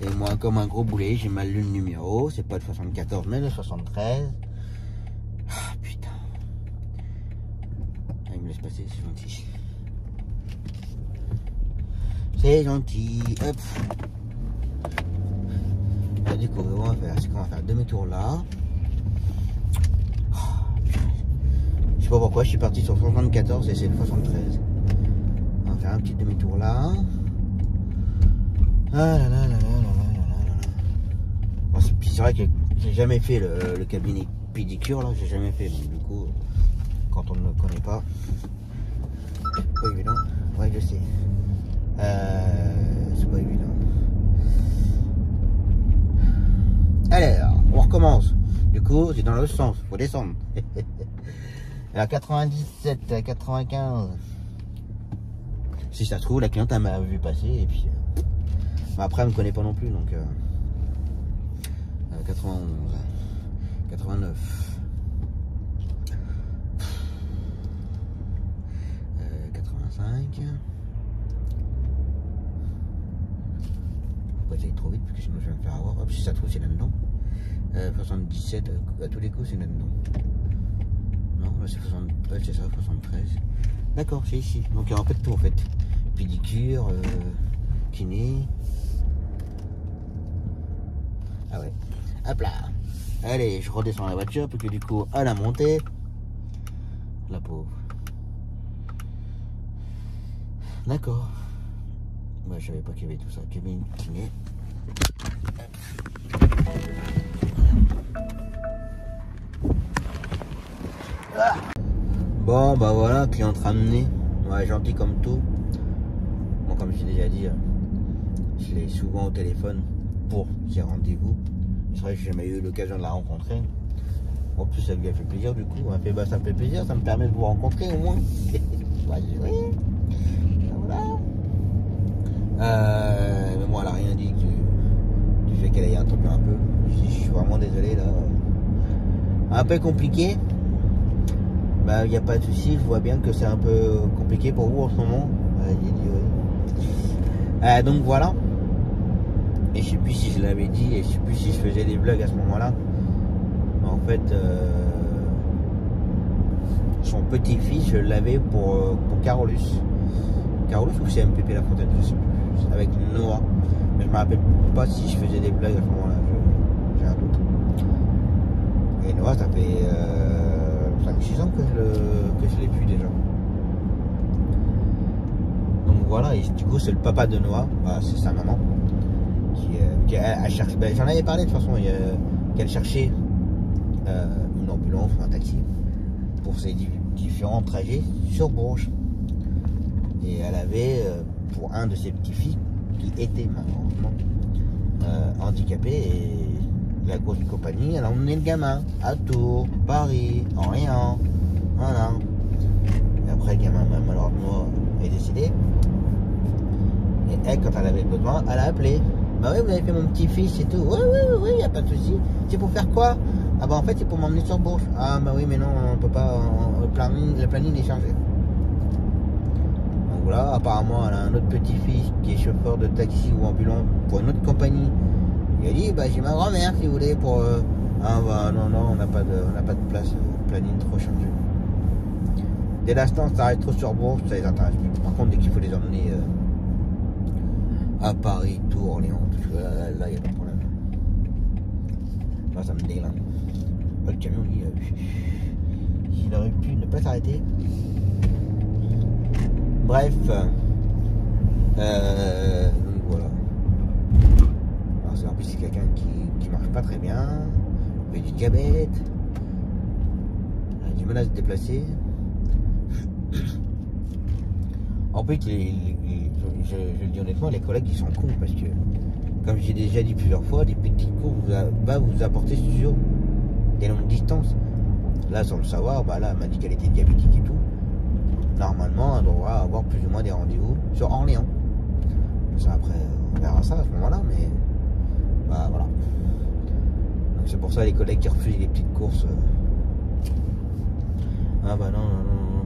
Speaker 1: Et moi, comme un gros boulet, j'ai mal lu le numéro. C'est pas le 74, mais le 73. Ah, putain. Ah, il me laisse passer, c'est gentil. C'est gentil. Hop. Là, du coup, on va faire, c'est qu'on va faire demi-tour là. Je sais pas pourquoi, je suis parti sur 74 et c'est le 73. On va faire un petit demi-tour là. Ah là là là là là là là. Bon, c'est vrai que j'ai jamais fait le cabinet pédicure là, j'ai jamais fait. Donc, du coup, quand on ne le connaît pas, c'est pas évident. Ouais, je sais. C'est pas évident. Alors, on recommence. Du coup, c'est dans l'autre sens, faut descendre. Alors 97, 95. Si ça se trouve, la cliente elle m'a vu passer et puis après elle me connaît pas non plus donc 91, 89, 85. Faut pas que j'aille trop vite parce que sinon je vais me faire avoir. Hop, si ça se trouve c'est là-dedans. 77, à tous les coups c'est là-dedans. Non, là c'est 73, c'est ça, 73. D'accord, c'est ici. Donc il y a un peu de tout en fait. Pédicure, kiné. Ah ouais. Hop là. Allez, je redescends la voiture, parce que du coup, à la montée. La pauvre. D'accord. Bah, je savais pas qu'il y avait tout ça. Cabine, kiné. Ah. Bon, bah voilà, cliente ramenée. Ouais, gentil comme tout. Bon, comme j'ai déjà dit, je l'ai souvent au téléphone pour ses rendez-vous. C'est vrai que j'ai jamais eu l'occasion de la rencontrer. En plus, ça lui a fait plaisir du coup. Elle fait, bah, ça me fait plaisir, ça me permet de vous rencontrer au moins. Ouais, oui. Voilà. Mais moi, elle a rien dit du fait qu'elle ait attendu un peu. Je suis vraiment désolé là. Un peu compliqué. Bah, il n'y a pas de souci, je vois bien que c'est un peu compliqué pour vous en ce moment. J'ai dit oui. Donc voilà. Et je sais plus si je l'avais dit, et je sais plus si je faisais des vlogs à ce moment-là. En fait, son petit-fils, je l'avais pour Carolus. Carolus ou c'est MPP La Fontaine, je sais plus. Avec Noah. Mais je me rappelle pas si je faisais des vlogs à ce moment-là. J'ai un doute. Et Noah, ça fait 5-6 ans que je l'ai plus déjà. Donc voilà, et du coup c'est le papa de Noah, bah, c'est sa maman qui elle cherche, ben, j'en avais parlé de toute façon, qu'elle cherchait une ambulance ou un taxi pour ses différents trajets sur Bourges. Et elle avait pour un de ses petits-fils qui était malheureusement handicapé, et la grosse compagnie, elle a emmené le gamin à Tours, Paris, Orléans, voilà. Et après le gamin malheureusement est décédé. Et elle, quand elle avait besoin, elle a appelé. Bah oui, vous avez fait mon petit-fils et tout. Oui, y a pas de souci. C'est pour faire quoi? Ah bah en fait c'est pour m'emmener sur Bourges. Ah bah oui mais non, on peut pas, le planning est chargé. Donc voilà, apparemment elle a un autre petit-fils qui est chauffeur de taxi ou ambulant pour une autre compagnie. Il a dit, bah j'ai ma grand-mère si vous voulez pour... Ah bah non, on n'a pas de place, planning trop chargé. Dès l'instant ça arrête trop sur Bourges, ça les intéresse plus. Par contre dès qu'il faut les emmener à Paris, Tours, Orléans, tout ça, là il n'y a pas de problème. Là ça me déglingue. Le camion il aurait pu ne pas s'arrêter. Bref. Donc voilà. En plus c'est quelqu'un qui marche pas très bien, avec du diabète, a du mal à se déplacer. En plus, je le dis honnêtement, les collègues ils sont cons parce que, comme j'ai déjà dit plusieurs fois, des petits cours va vous apporter sur des longues distances. Là, sans le savoir, bah là, elle m'a dit qu'elle était diabétique et tout. normalement, on devra avoir plus ou moins des rendez-vous sur Orléans. Ça, après, on verra ça à ce moment-là, mais bah voilà. Donc c'est pour ça les collègues qui refusent les petites courses. Ah bah non,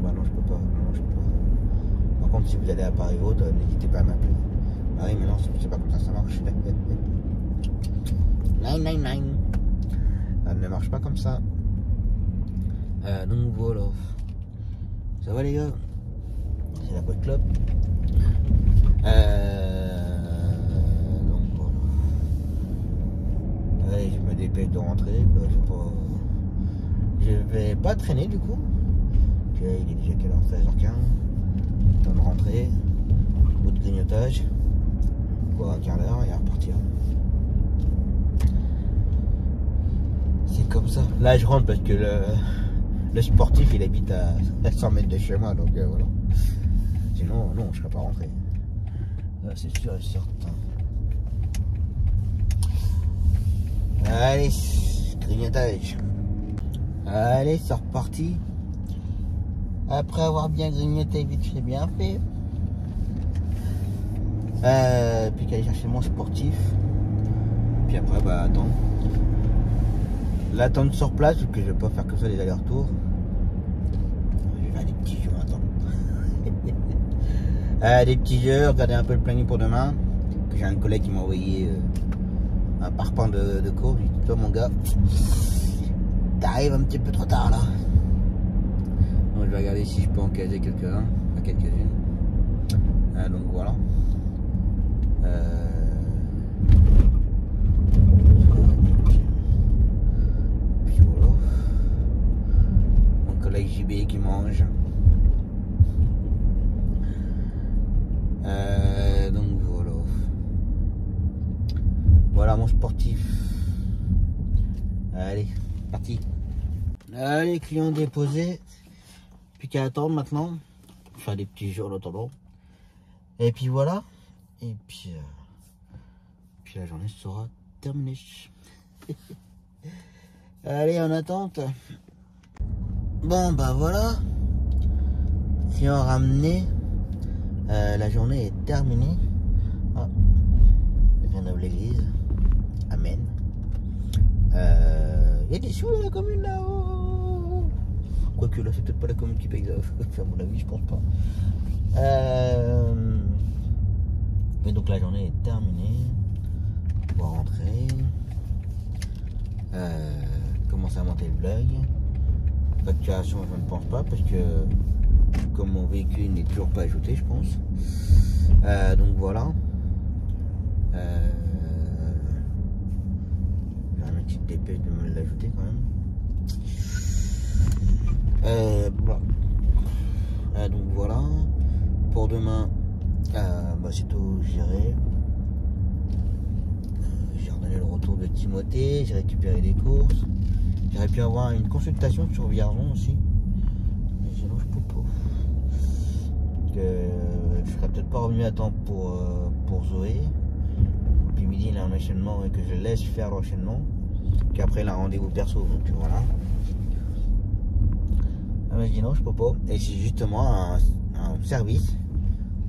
Speaker 1: bah non, je peux pas. Par contre, si vous allez à Paris Haute, n'hésitez pas à m'appeler. Ah oui, mais non, je sais pas comment ça marche. Nine. Ça ne marche pas comme ça. Donc voilà. Ça va les gars? C'est la boîte club. Donc voilà. Allez, je me dépêche de rentrer. Bah, je vais pas traîner du coup. Il est déjà quelle heure? 16h15. Temps de rentrer. Bout de grignotage. Quoi, un quart d'heure et à repartir. C'est comme ça. Là je rentre parce que le sportif il habite à 100 mètres de chez moi, donc voilà. Sinon non, je serais pas rentré. C'est sûr et certain. Allez, grignotage. Allez, c'est reparti. Après avoir bien grignoté, vite fait, bien fait. Puis qu'aller chercher mon sportif. Puis après, bah attends. L'attendre sur place, parce que je vais pas faire que ça des allers-retours. Je vais faire des petits jeux maintenant. Des petits jeux, regarder un peu le planning pour demain. Que j'ai un collègue qui m'a envoyé un parpaing de cours. J'ai dit, toi mon gars, t'arrives un petit peu trop tard là. Donc je vais regarder si je peux en caser quelques-uns, quelques-unes. Donc voilà. Puis voilà. Mon collègue JB qui mange. Donc voilà. Voilà mon sportif. Allez, parti. Allez, client déposé. Plus qu'à attendre maintenant. Faire des petits jeux en attendant. Et puis voilà. Et puis la journée sera terminée. Allez, en attente. Bon bah voilà. Client ramené. La journée est terminée. Ah, je viens d'ouvrir l'église. Amen. Il y a des sous dans la commune là. Quoique là c'est peut-être pas la commune qui paye ça. À mon avis je pense pas. Mais donc la journée est terminée. On va rentrer. Commencer à monter le blog. Facturation je ne pense pas parce que comme mon véhicule n'est toujours pas ajouté je pense. Donc voilà. J'ai une petite dépêche de me l'ajouter quand même. Donc voilà. Pour demain, bah, c'est tout géré. J'ai redonné le retour de Timothée, j'ai récupéré des courses. J'aurais pu avoir une consultation sur Vierzon aussi. Mais sinon je peux pas. Je serais peut-être pas revenu à temps pour Zoé. Puis midi il a un enchaînement et que je laisse faire l'enchaînement. Puis après il a un rendez-vous perso, donc voilà. Ah mais je dis non je peux pas. Et c'est justement un service.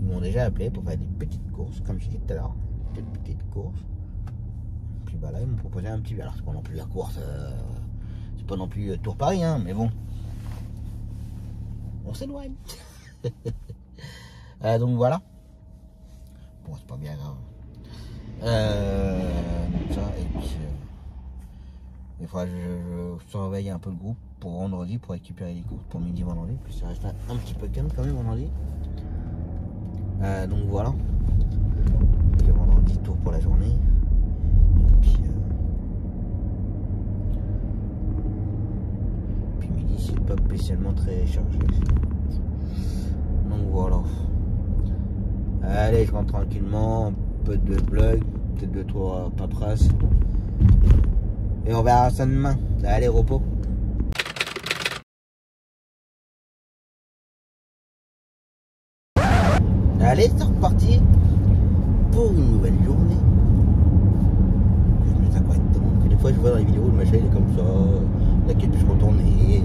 Speaker 1: Ils m'ont déjà appelé pour faire des petites courses, comme je disais tout à l'heure. Des petites courses. Puis bah là ils m'ont proposé un petit. Alors c'est pas non plus la course. C'est pas non plus Tour Paris hein, mais bon. On s'éloigne. Donc voilà. Bon c'est pas bien grave. Donc ça et puis des fois je surveille un peu le groupe pour vendredi pour récupérer les courses pour midi vendredi. Puis ça reste un petit peu calme quand même vendredi. Donc voilà. Le vendredi tour pour la journée. Et puis midi c'est pas spécialement très chargé. Donc voilà. Allez je rentre tranquillement. Un peu de blog. Peut-être 2-3 paperasses. Et on verra ça demain. Allez repos. Allez, c'est reparti pour une nouvelle journée. Je me dis à quoi être temps. Des fois, je vois dans les vidéos, le machin il est comme ça, la capuche retournée.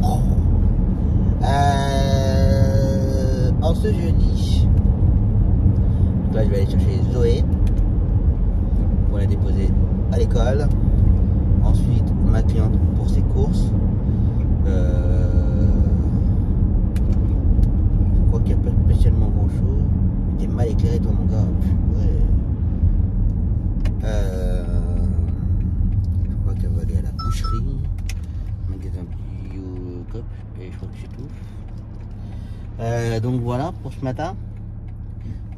Speaker 1: Oh. En ce jeudi, donc là je vais aller chercher Zoé pour la déposer à l'école. Ensuite ma cliente pour ses courses. Je crois qu'il n'y a pas spécialement grand chose. T'es mal éclairé toi mon gars. Ouais. Je crois qu'elle va aller à la boucherie, magasin Biocop, et je crois que c'est tout. Donc voilà pour ce matin.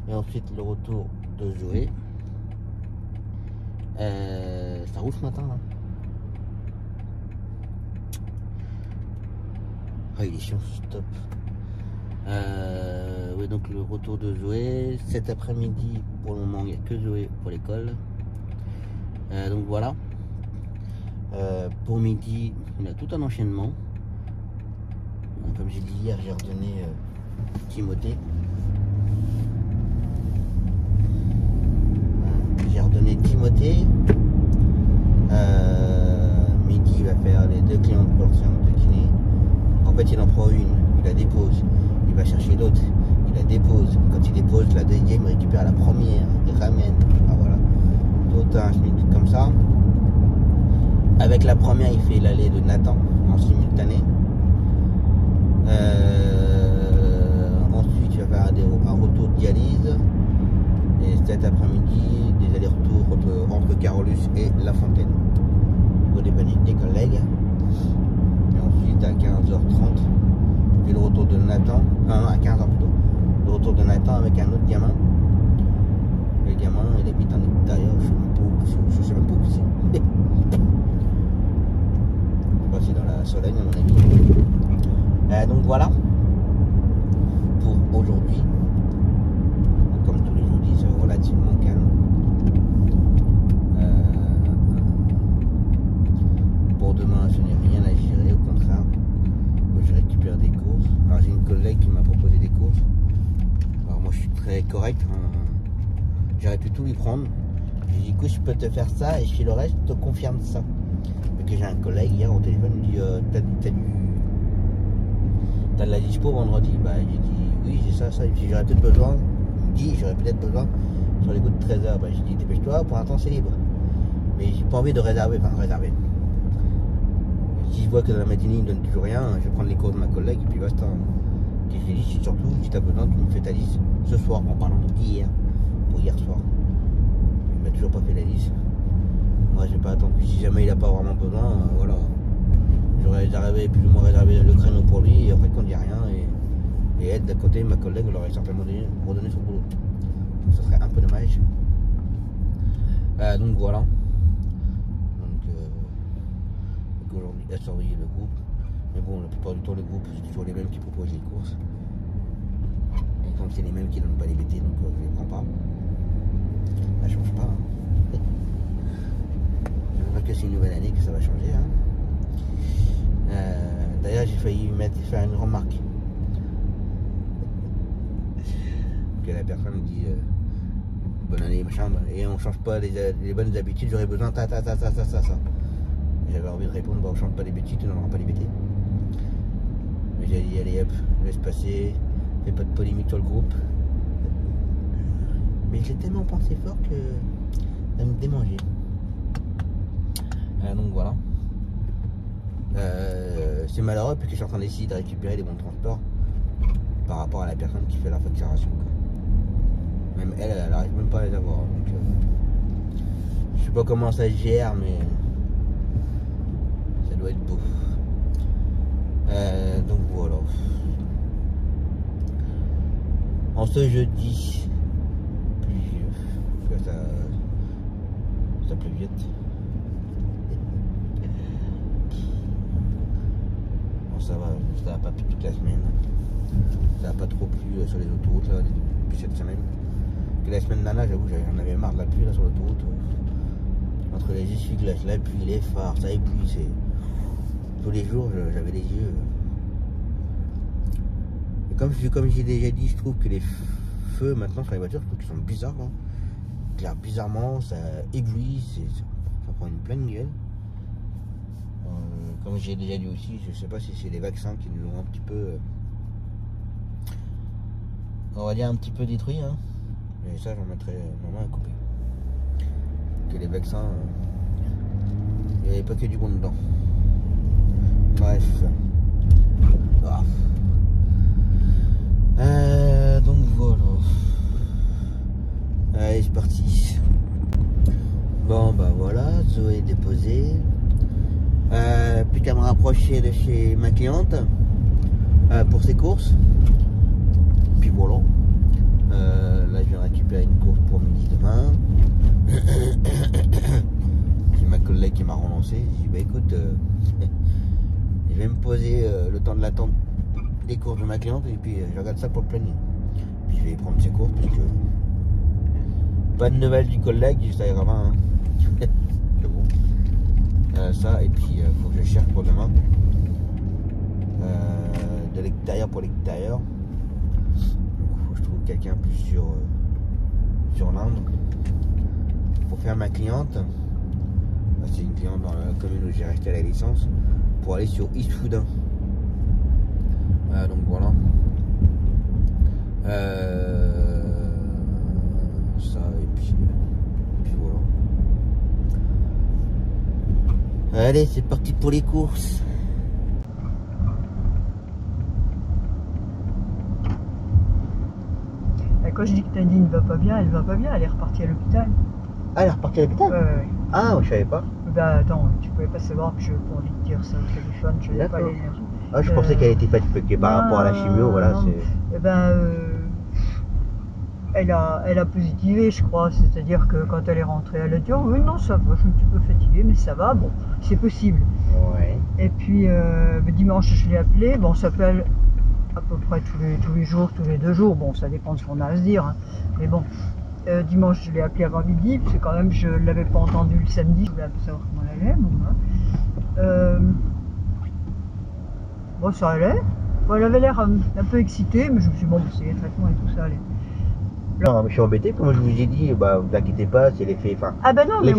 Speaker 1: Et ensuite le retour de Zoé. Ça roule ce matin là. Ah il est chiant ce stop. Oui donc le retour de Zoé. Cet après-midi pour le moment il n'y a que Zoé pour l'école. Donc voilà. Pour midi on a tout un enchaînement. Comme j'ai dit hier, j'ai redonné Timothée. J'ai redonné Timothée. Midi, il va faire les 2 clients pour le séance de kiné. En fait, il en prend une, il la dépose. Il va chercher l'autre, il la dépose. Quand il dépose la deuxième, il récupère la première, il ramène. Ah, voilà. Tout un schmilblick comme ça. Avec la première, il fait l'aller de Nathan en simultané. Ensuite, il va faire un retour de dialyse. Et cet après-midi, des allers-retours entre Carolus et La Fontaine. Au dépannage des collègues. Et ensuite, à 15h30, j'ai le retour de Nathan. Enfin, à 15h plutôt. Le retour de Nathan avec un autre gamin. Le gamin, il habite en extérieur. Je sais même pas où c'est. Je sais pas si c'est dans la Sologne, à mon avis. Donc voilà pour aujourd'hui. Comme tous les jeudis, c'est relativement calme. Pour demain, je n'ai rien à gérer, au contraire. Je récupère des courses. Alors j'ai une collègue qui m'a proposé des courses. Alors moi je suis très correct. J'aurais pu tout lui prendre. J'ai dit écoute, je peux te faire ça et si le reste, je te confirme ça. Donc j'ai un collègue hier au téléphone, il me dit t'as de la dispo vendredi? Bah j'ai dit oui j'ai ça, j'aurais peut-être besoin. Il me dit j'aurais peut-être besoin sur les coups de 13h. Bah j'ai dit dépêche-toi, pour l'instant c'est libre. Mais j'ai pas envie de réserver, Si je vois que dans la matinée il me donne toujours rien, je vais prendre les cours de ma collègue et puis basta. Et j'ai dit surtout si t'as besoin tu me fais ta liste ce soir en parlant d'hier, pour hier soir. Il m'a toujours pas fait la liste. Moi j'ai pas attendu, si jamais il a pas vraiment besoin, voilà. J'aurais plus ou moins réservé le créneau pour lui et après qu'on dit rien et elle d'à côté, ma collègue, elle aurait certainement redonné son boulot. Donc ça serait un peu dommage. Donc voilà. Donc aujourd'hui elle surveille le groupe. Mais bon, la plupart du temps les groupes c'est toujours les mêmes qui proposent les courses. Et comme c'est les mêmes qui donnent pas les BT, donc je les prends pas. Ça change pas. Je veux pas que c'est une nouvelle année que ça va changer. D'ailleurs j'ai failli faire une remarque que la personne me dit bonne année machin et on change pas les bonnes habitudes, j'aurais besoin ça. J'avais envie de répondre on change pas les habitudes, on n'aura pas les BT. Mais j'ai dit allez hop, laisse passer, fais pas de polémique sur le groupe. Mais j'ai tellement pensé fort que ça me démangeait. Donc voilà. C'est malheureux parce que je suis en train d'essayer de récupérer les bons de transport par rapport à la personne qui fait la facturation. Même elle arrive même pas à les avoir. Donc, je sais pas comment ça se gère, mais ça doit être beau. Donc voilà. En ce jeudi pluvieux, ça pleut vite. Ça va pas plu toute la semaine. Ça va pas trop plu sur les autoroutes là, depuis cette semaine. Que la semaine dernière, j'avoue, j'en avais marre de la pluie là sur l'autoroute. Entre les essuie-glaces, la pluie, les phares, ça et pluie, c'est tous les jours j'avais les yeux. Et comme j'ai déjà dit, je trouve que les feux maintenant sur les voitures, je trouve qu'ils sont bizarres. Hein. Claire, bizarrement, ça éblouit, ça prend une pleine gueule. Comme j'ai déjà dit aussi, je sais pas si c'est les vaccins qui nous ont un petit peu on va dire un petit peu détruit, hein. Et ça, j'en mettrai ma main à couper. Que les vaccins, il n'y avait pas que du bon dedans. Bref. Ah. Donc voilà. Allez, c'est parti. Bon bah voilà, Zoé est déposée. Plus qu'à me rapprocher de chez ma cliente pour ses courses. Puis voilà. Là je viens récupérer une course pour midi demain. J'ai ma collègue qui m'a relancé. J'ai dit bah écoute, je vais me poser le temps de l'attente des courses de ma cliente et puis je regarde ça pour le planning. Puis je vais prendre ses courses parce que pas de nouvelles du collègue, ça ira bien. Hein. C'est bon. Ça et puis faut que je cherche pour demain de l'extérieur pour l'extérieur. Donc faut que je trouve quelqu'un plus sur l'Inde pour faire ma cliente. C'est une cliente dans la commune où j'ai acheté la licence pour aller sur East Foudun. Donc voilà. Ça et puis voilà. Allez, c'est parti pour les courses.
Speaker 9: Quand je dis que Nadine ne va pas bien, elle va pas bien, elle est repartie à l'hôpital.
Speaker 1: Ah, elle est repartie à l'hôpital?
Speaker 9: Ouais.
Speaker 1: Ah, je savais pas.
Speaker 9: Bah attends, tu pouvais pas savoir que je n'ai pas envie de dire ça au téléphone, je n'avais pas l'énergie.
Speaker 1: Ah, je pensais qu'elle était fatiguée par rapport à la chimio, voilà.
Speaker 9: Eh ben, elle a positivé, je crois, c'est-à-dire que quand elle est rentrée, elle a dit oh, oui, non, ça va, je suis un petit peu fatiguée, mais ça va, bon, c'est possible.
Speaker 1: Ouais.
Speaker 9: Et puis, dimanche, je l'ai appelée, bon, on s'appelle à peu près tous les jours, tous les 2 jours, bon, ça dépend de ce qu'on a à se dire, hein. Mais bon. Dimanche, je l'ai appelé avant midi, parce que quand même, je ne l'avais pas entendu le samedi, je voulais un peu savoir comment elle allait. Bon, ça allait. Bon, elle avait l'air un peu excitée, mais je me suis dit, bon, c'est les traitements et tout ça allait.
Speaker 1: Non, mais je suis embêté, comme je vous ai dit, bah, vous inquiétez pas, c'est l'effet.
Speaker 9: Ah ben non, mais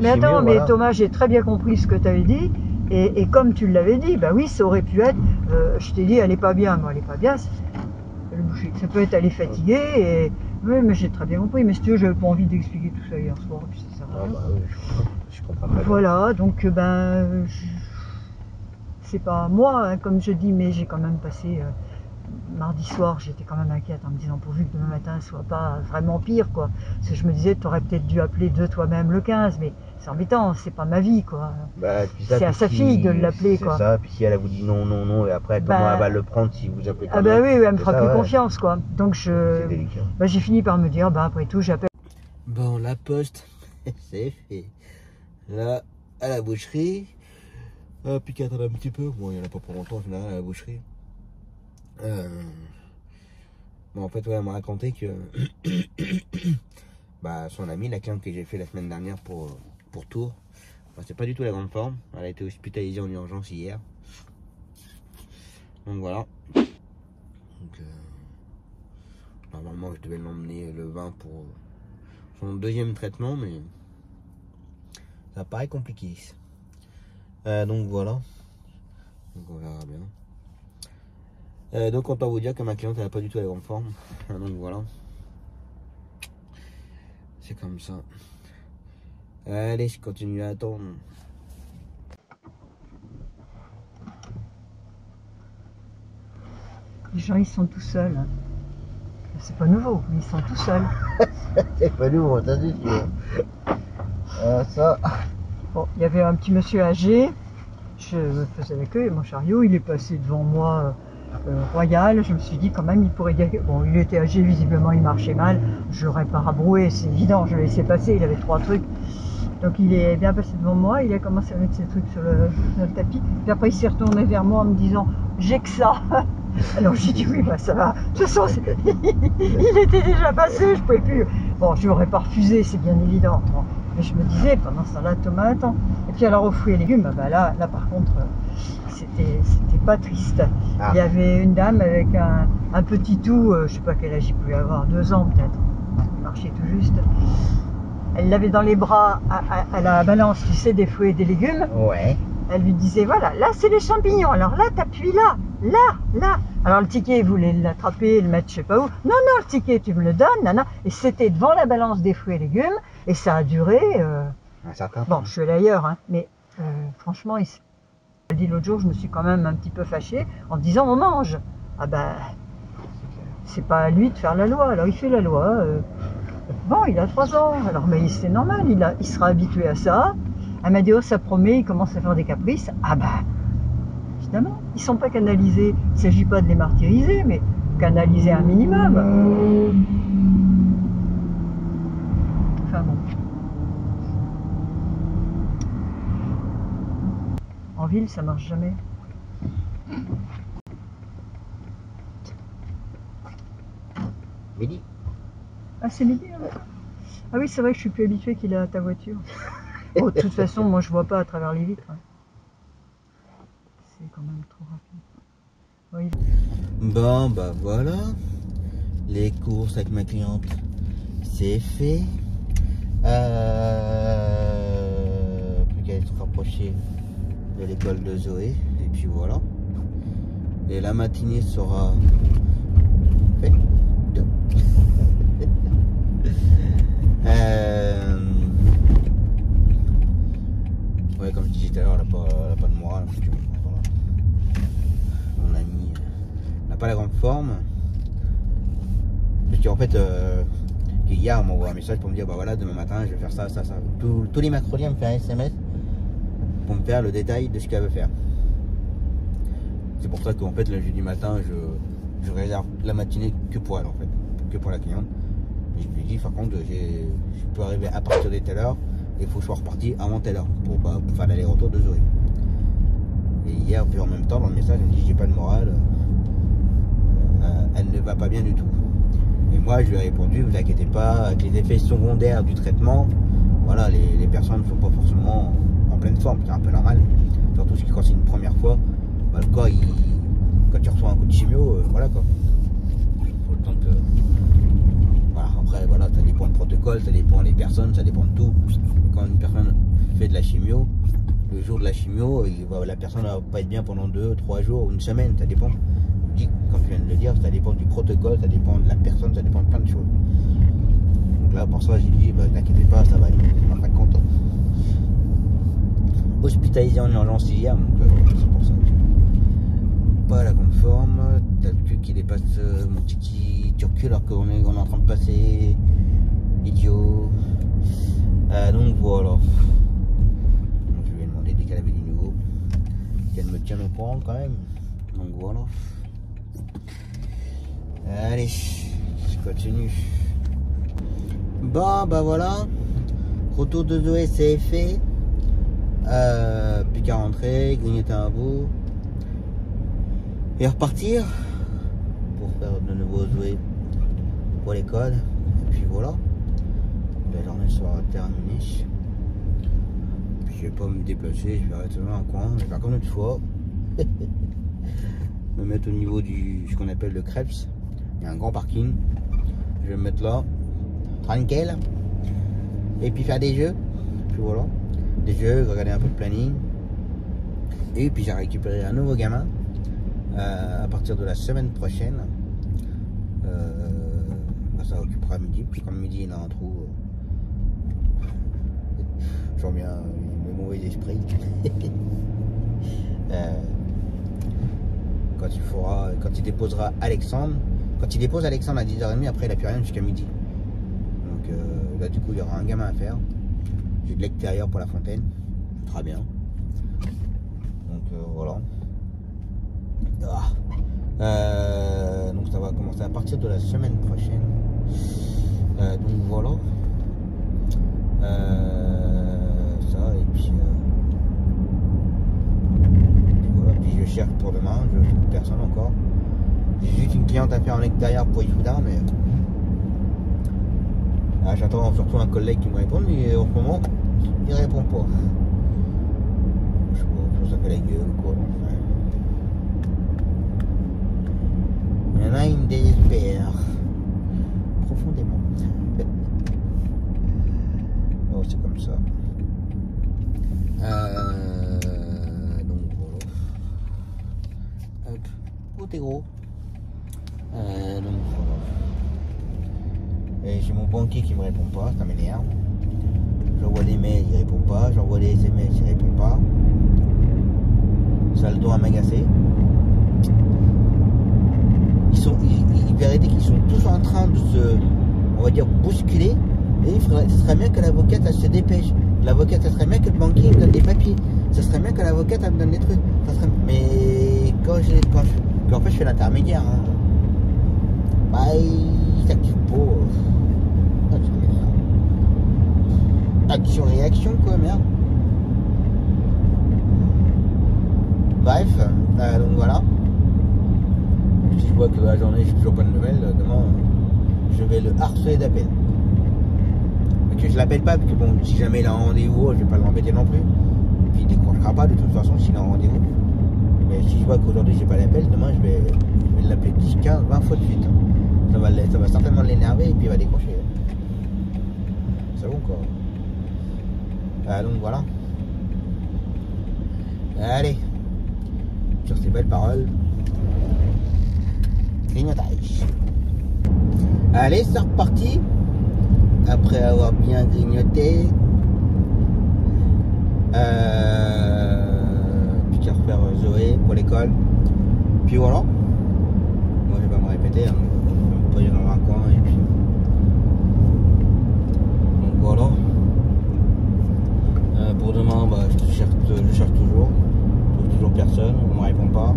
Speaker 9: attends, mais voilà. Thomas, j'ai très bien compris ce que tu avais dit, et comme tu l'avais dit, bah oui, ça aurait pu être, je t'ai dit, elle est pas bien, moi, elle est pas bien, ça peut être, elle est fatiguée, et. Oui, mais j'ai très bien compris, mais si tu veux, j'avais pas envie d'expliquer tout ça hier soir, et puis ça sert à rien.
Speaker 1: Bah oui, je comprends pas.
Speaker 9: Voilà, donc c'est pas moi, hein, comme je dis, mais j'ai quand même passé mardi soir, j'étais quand même inquiète en me disant pourvu que demain matin soit pas vraiment pire, quoi. Parce que je me disais, tu aurais peut-être dû appeler de toi-même le 15, mais c'est embêtant, c'est pas ma vie, quoi.
Speaker 1: Bah,
Speaker 9: c'est à sa fille de l'appeler, quoi.
Speaker 1: C'est ça, puis si elle vous dit non, et après, comment elle va le prendre si vous appelez pas?
Speaker 9: Ah bah oui, elle me fera plus confiance, quoi. Donc
Speaker 1: c'est délicat.
Speaker 9: Bah, j'ai fini par me dire, bah après tout, j'appelle.
Speaker 1: Bon, la poste, c'est fait. Là, à la boucherie. Puis qu'attendre un petit peu. Bon, il n'y en a pas pour longtemps en général à la boucherie. Bon, en fait, ouais, elle m'a raconté que bah, son amie, la cliente que j'ai fait la semaine dernière pour Tours, bah, c'est pas du tout la grande forme. Elle a été hospitalisée en urgence hier. Donc voilà. Donc, normalement, je devais l'emmener le 20 pour son 2e traitement, mais ça paraît compliqué. Donc voilà. Donc on verra bien. Donc autant vous dire que ma cliente elle n'a pas du tout la grande forme. Donc voilà. C'est comme ça. Allez, je continue à attendre.
Speaker 9: Les gens ils sont tout seuls. C'est pas nouveau, mais ils sont tout seuls.
Speaker 1: C'est pas nouveau, t'as dit. Ça.
Speaker 9: Bon, il y avait un petit monsieur âgé. Je me faisais l'accueil, mon chariot, il est passé devant moi. Royal, je me suis dit quand même il pourrait dire, bon il était âgé visiblement, il marchait mal, je l'aurais pas rabroué, c'est évident, je l'ai laissé passer, il avait 3 trucs, donc il est bien passé devant moi, il a commencé à mettre ses trucs sur le tapis, puis après il s'est retourné vers moi en me disant j'ai que ça, alors j'ai dit oui bah ça va, de toute façon il était déjà passé, je pouvais plus, bon je l'aurais pas refusé, c'est bien évident, bon. Mais je me disais pendant ce temps-là Thomas attends, et puis alors aux fruits et légumes, bah là par contre c'était pas triste. Ah. Il y avait une dame avec un petit tout, je sais pas quel âge il pouvait avoir, 2 ans peut-être, il marchait tout juste. Elle l'avait dans les bras à la balance, tu sais, des fruits et des légumes.
Speaker 1: Ouais.
Speaker 9: Elle lui disait voilà, là c'est les champignons, alors là t'appuies là, là. Alors le ticket, il voulait l'attraper, le mettre je sais pas où. Non, le ticket, tu me le donnes, nana. Et c'était devant la balance des fruits et légumes, et ça a duré...
Speaker 1: Un certain
Speaker 9: Bon,
Speaker 1: temps.
Speaker 9: je suis allée ailleurs, hein, mais franchement, il dit l'autre jour, je me suis quand même un petit peu fâchée en disant on mange. Ah ben, c'est pas à lui de faire la loi, alors il fait la loi. Bon, il a 3 ans, alors mais c'est normal, il sera habitué à ça. Elle m'a dit, oh ça promet, il commence à faire des caprices. Ah ben, évidemment, ils sont pas canalisés. Il ne s'agit pas de les martyriser, mais canaliser un minimum. Enfin bon. En ville, ça marche jamais.
Speaker 1: Midi.
Speaker 9: Ah, c'est midi, hein. Ah oui, c'est vrai que je suis plus habituée qu'il est à ta voiture. Oh, de toute façon, moi, je vois pas à travers les vitres. Hein. C'est quand même trop rapide. Oui.
Speaker 1: Bon, bah voilà. Les courses avec ma cliente, c'est fait. Plus qu'à se rapprocher de l'école de Zoé. Et puis voilà. Et la matinée sera faite. Ouais, comme je disais tout à l'heure, elle n'a pas de morale. Voilà. Mon ami n'a pas la grande forme. Parce qu'en fait, hier, on m'envoie un message pour me dire bah voilà, demain matin, je vais faire ça. Tous les mercredis, elle me fait un SMS pour me faire le détail de ce qu'elle veut faire. C'est pour ça qu'en fait, le jeudi matin, je réserve la matinée que pour elle, en fait, que pour la cliente. Et je lui dis, par contre, je peux arriver à partir de telle heure, et il faut que je sois reparti avant telle heure pour faire l'aller-retour de Zoé. Et hier, puis en même temps, dans le message, elle me dit, j'ai pas de morale, elle ne va pas bien du tout. Et moi, je lui ai répondu, vous inquiétez pas, avec les effets secondaires du traitement, voilà, les personnes ne sont pas forcément en pleine forme, c'est un peu normal. Surtout quand c'est une première fois, bah, le corps, quand tu reçois un coup de chimio, voilà quoi. Faut le temps que... Voilà, après, voilà, ça dépend du protocole, ça dépend des personnes, ça dépend de tout. Quand une personne fait de la chimio, le jour de la chimio, la personne ne va pas être bien pendant 2, 3 jours, une semaine, ça dépend. Je dis, comme je viens de le dire, ça dépend du protocole, ça dépend de la personne, ça dépend de plein de choses. Donc là, pour ça, j'ai dit, bah, n'inquiétez pas, ça va aller, en fin de compte. Hospitalisé en urgence hier, donc c'est pour ça que pas la grande forme. T'as le cul qui dépasse mon tiki turcu alors qu'on est en train de passer. Idiot. Donc voilà. Donc, je lui ai demandé dès qu'elle avait du nouveau qu'elle me tienne au courant quand même. Donc voilà. Allez, je continue. Bon bah voilà. Retour de Zoé c'est fait. Plus qu'à rentrer, grignoter un bout et repartir pour faire de nouveau Zoé pour l'école. Et puis voilà, la journée sera terminée. Puis je vais pas me déplacer, je vais rester dans un coin, je vais faire comme l'autre fois. Me mettre au niveau du ce qu'on appelle le Krebs. Il y a un grand parking. Je vais me mettre là, tranquille, et puis faire des jeux. Puis voilà. Des jeux, regarder un peu le planning. Et puis j'ai récupéré un nouveau gamin à partir de la semaine prochaine. Ça occupera midi, puis comme midi il a un trou, j'en viens le mauvais esprit. Quand il déposera Alexandre, quand il dépose Alexandre à 10h30, après il n'a plus rien jusqu'à midi. Donc là du coup il y aura un gamin à faire. J'ai de l'extérieur pour la fontaine, très bien. Donc voilà. Donc ça va commencer à partir de la semaine prochaine. Donc voilà. Ça et puis voilà. Puis je cherche pour demain, je trouve personne encore. J'ai juste une cliente à faire en extérieur pour Isouda, mais j'attends surtout un collègue qui me réponde, mais en ce moment, il répond pas. Je sais pas, ça fait la gueule ou quoi. Il y en a, il me désespère. Profondément. Oh, c'est comme ça. Donc voilà. Hop. très gros. Donc, et j'ai mon banquier qui me répond pas, ça m'énerve. J'envoie des mails, il répond pas. J'envoie des SMS, il répond pas. Ça a le dos à m'agacer. Il véridique qu'ils sont tous en train de se, on va dire, bousculer. Et ce serait bien que l'avocate elle se dépêche. L'avocate, ça serait bien que le banquier me donne des papiers. Ça serait bien que l'avocate elle me donne des trucs. Ça serait... Mais quand en fait je fais l'intermédiaire, hein. Bah il s'active pas. Action-réaction quoi, merde. Bref, donc voilà. Si je vois que la journée, j'ai toujours pas de nouvelles, demain, je vais le harceler d'appel. Que je l'appelle pas, parce que bon, si jamais il a un rendez-vous, je vais pas l'embêter non plus. Puis il décrochera pas de toute façon s'il a un rendez-vous. Mais si je vois qu'aujourd'hui j'ai pas l'appel, demain je vais l'appeler 10, 15, 20 fois de suite. Ça va certainement l'énerver et puis il va décrocher. C'est bon quoi. Donc voilà. Allez. Sur ces belles paroles. Grignotage. Allez, c'est reparti. Après avoir bien grignoté. Puis qu'à refaire Zoé pour l'école. Puis voilà. Moi je vais pas me répéter. Hein. Je vais me dans un coin et puis. Donc voilà. Pour demain, bah, je cherche toujours. Je trouve toujours personne. On me répond pas.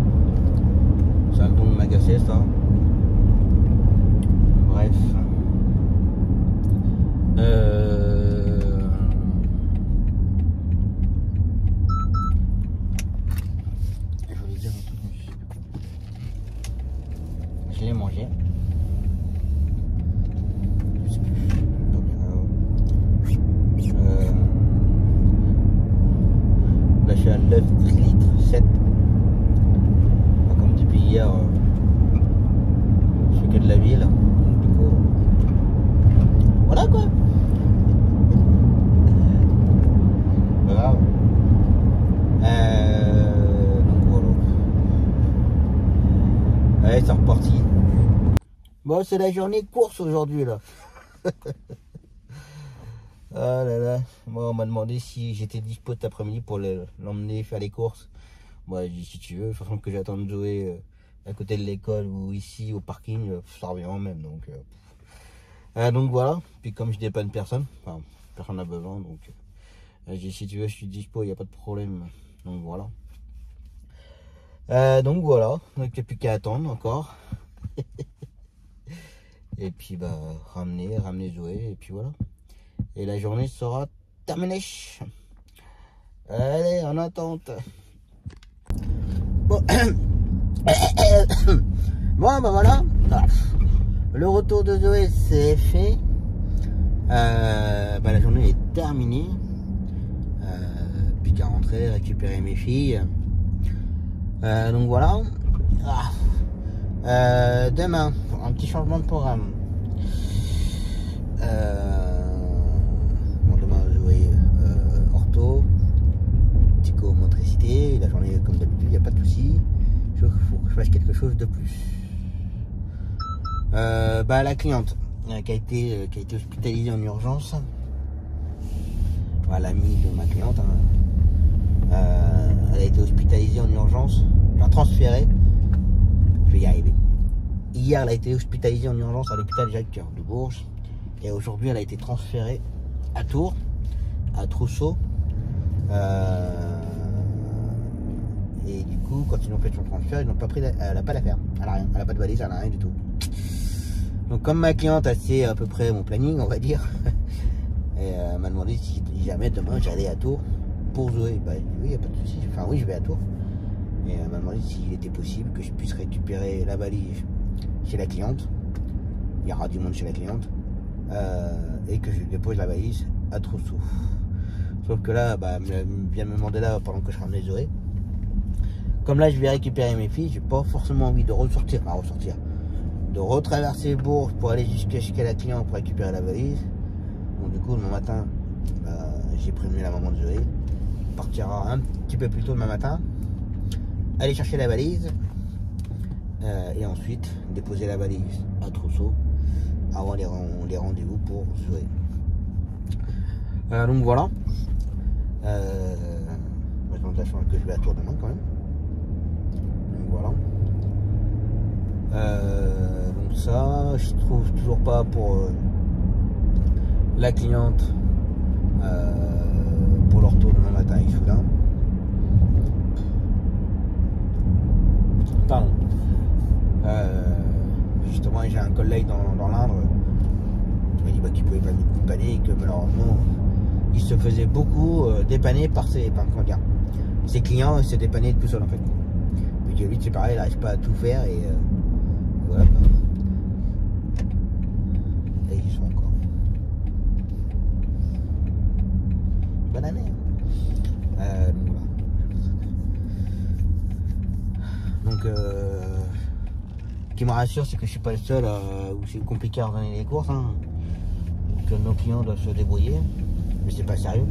Speaker 1: Ça a le don de m'agacer ça. Bref. Je voulais dire un truc, mais je sais plus quoi. Je l'ai mangé. Je sais plus. Pas bien. Là, je suis à 9 litres 7. Comme depuis hier, je fais que de la ville. Donc, du coup, voilà quoi. Pas grave. Donc voilà. Allez, c'est reparti. Bon, c'est la journée de course aujourd'hui là. Ah là là. Moi, on m'a demandé si j'étais dispo cet après-midi pour l'emmener faire les courses. Moi, j'ai dit si tu veux, de toute façon que j'attends de jouer à côté de l'école ou ici au parking, ça revient en même. Donc voilà. Puis comme je dépanne personne, enfin personne n'a besoin, donc j'ai dit si tu veux, je suis dispo, il n'y a pas de problème. Donc voilà. Donc il n'y a plus qu'à attendre encore. Et puis bah ramener Zoé et puis voilà. Et la journée sera terminée. Allez, en attente. Bon, bon bah voilà. Le retour de Zoé c'est fait. Bah, la journée est terminée. Puis qu'à rentrer, récupérer mes filles. Donc voilà. Demain, un petit changement de programme. Demain, jouer ortho, psychomotricité. La journée, comme d'habitude, il n'y a pas de souci. Il faut que je fasse quelque chose de plus. Bah, la cliente qui a été hospitalisée en urgence. Voilà, l'amie de ma cliente. Hein. Elle a été hospitalisée en urgence. Enfin, transférée. Je vais y arriver. Hier, elle a été hospitalisée en urgence à l'hôpital Jacques-Cœur de Bourges. Et aujourd'hui, elle a été transférée à Tours, à Trousseau. Et du coup, quand ils ont fait son transfert, ils n'ont pas pris. Elle n'a pas d'affaire. Elle n'a rien. Elle n'a pas de valise, elle n'a rien du tout. Donc, comme ma cliente a sait à peu près mon planning, on va dire, et elle m'a demandé si jamais demain j'allais à Tours pour Zoé. Bah, oui, il n'y a pas de souci. Enfin, oui, je vais à Tours. Et elle m'a demandé s'il était possible que je puisse récupérer la valise chez la cliente. Il y aura du monde chez la cliente. Et que je dépose la valise à Trousseau. Sauf que là, bah, elle vient me demander là pendant que je ramenais Zoé. Comme là, je vais récupérer mes filles, j'ai pas forcément envie de de retraverser Bourges pour aller jusqu'à la cliente pour récupérer la valise. Donc du coup, demain matin, j'ai prévenu la maman de Zoé. On partira un petit peu plus tôt demain matin. Aller chercher la valise. Et ensuite déposer la valise à Trousseau avant les rendez-vous pour Zoé. Donc voilà. Maintenant de la chance que je vais à Tour demain quand même. Donc voilà. Donc ça, je trouve toujours pas pour la cliente pour leur tour demain matin à Issoudun. Pardon. Justement, j'ai un collègue dans l'Indre qui m'a dit qu'il pouvait pas me dépanner et que malheureusement il se faisait beaucoup dépanner par ses clients et se dépanner tout seul en fait. Mais que lui c'est pareil, il n'arrive pas à tout faire et voilà quoi. Et ils y sont encore. Bonne année. Voilà. Donc ce qui me rassure, c'est que je suis pas le seul où c'est compliqué à ordonner les courses, hein. Que nos clients doivent se débrouiller, mais c'est pas sérieux.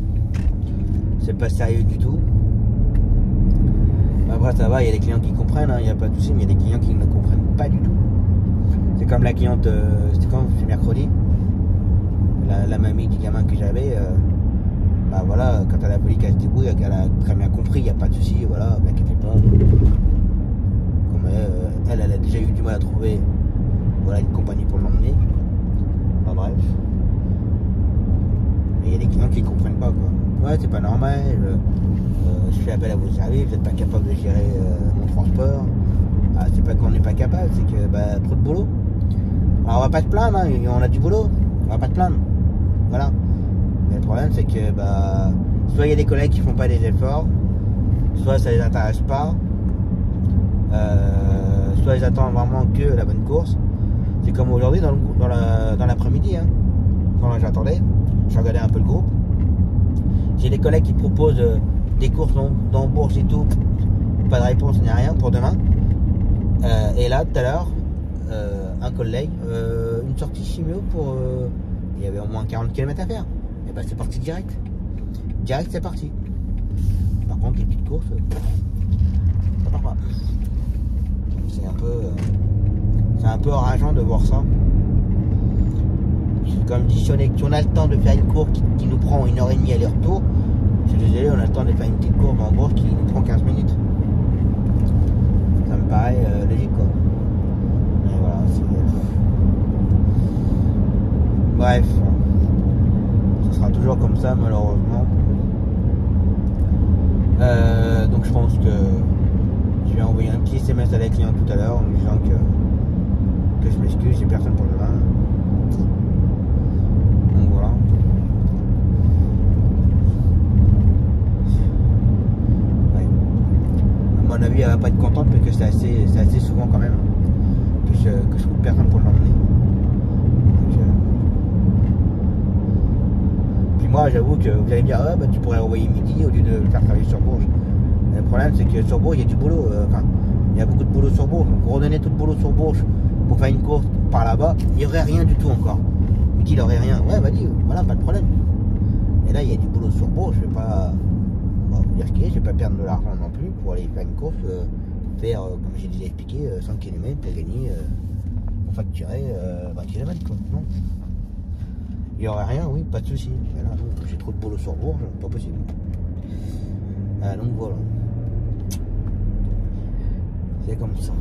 Speaker 1: C'est pas sérieux du tout. Après ça va, il y a des clients qui comprennent, il n'y a pas de souci, mais il y a des clients qui ne comprennent pas du tout. C'est comme la cliente, c'était quand? C'est mercredi. La mamie du gamin que j'avais, bah voilà, quand elle a voulu qu'elle se débrouille, qu'elle a très bien compris, il n'y a pas de souci, voilà, mais inquiétez pas. Elle a déjà eu du mal à trouver, voilà, une compagnie pour l'emmener. Enfin bref. Mais il y a des clients qui ne comprennent pas quoi. Ouais, c'est pas normal, je fais appel à vos services, vous n'êtes pas capable de gérer mon transport. Ah, c'est pas qu'on n'est pas capable, c'est que bah, trop de boulot. Alors on va pas se plaindre, hein, on a du boulot, on va pas se plaindre. Voilà. Mais le problème c'est que bah, soit il y a des collègues qui font pas des efforts, soit ça les intéresse pas. Soit ils attendent vraiment que la bonne course. C'est comme aujourd'hui dans l'après-midi, hein. Quand j'attendais, je regardais un peu le groupe. J'ai des collègues qui proposent des courses dans Bourges et tout. Pas de réponse ni rien pour demain. Et là, tout à l'heure, un collègue, une sortie chimio pour... il y avait au moins 40 km à faire. Et ben c'est parti direct. Direct, c'est parti. Par contre, les petites courses, ça part pas. C'est un peu rageant de voir ça. Comme dit, si on a le temps de faire une course qui nous prend 1h30 aller-retour, je suis désolé, on a le temps de faire une petite course en Bourges qui nous prend 15 minutes. Ça me paraît logique quoi. Et voilà, bref, ce sera toujours comme ça malheureusement. Donc je pense que je vais envoyer un petit SMS à la cliente tout à l'heure en me disant que je m'excuse, j'ai personne pour demain. Donc voilà. Ouais. À mon avis, elle va pas être contente parce que c'est assez souvent quand même que je trouve personne pour l'emmener. Puis moi, j'avoue que vous allez me dire, ah, bah, tu pourrais envoyer midi au lieu de le faire travailler sur Bourges. Le problème c'est que sur Bourges il y a du boulot, il y a beaucoup de boulot sur Bourges, donc redonner tout le boulot sur Bourges pour faire une course par là-bas, il n'y aurait rien du tout encore. Midi il aurait rien, ouais vas-y, voilà, pas de problème. Et là il y a du boulot sur Bourges, je vais pas vous dire ce qu'il y a, je vais pas perdre de l'argent non plus pour aller faire une course, faire comme j'ai déjà expliqué, 100 km pour gagner, pour facturer 20 km quoi. Non. Il n'y aurait rien, oui, pas de souci. Là, j'ai trop de boulot sur Bourges, pas possible. Donc voilà. C'est comme ça.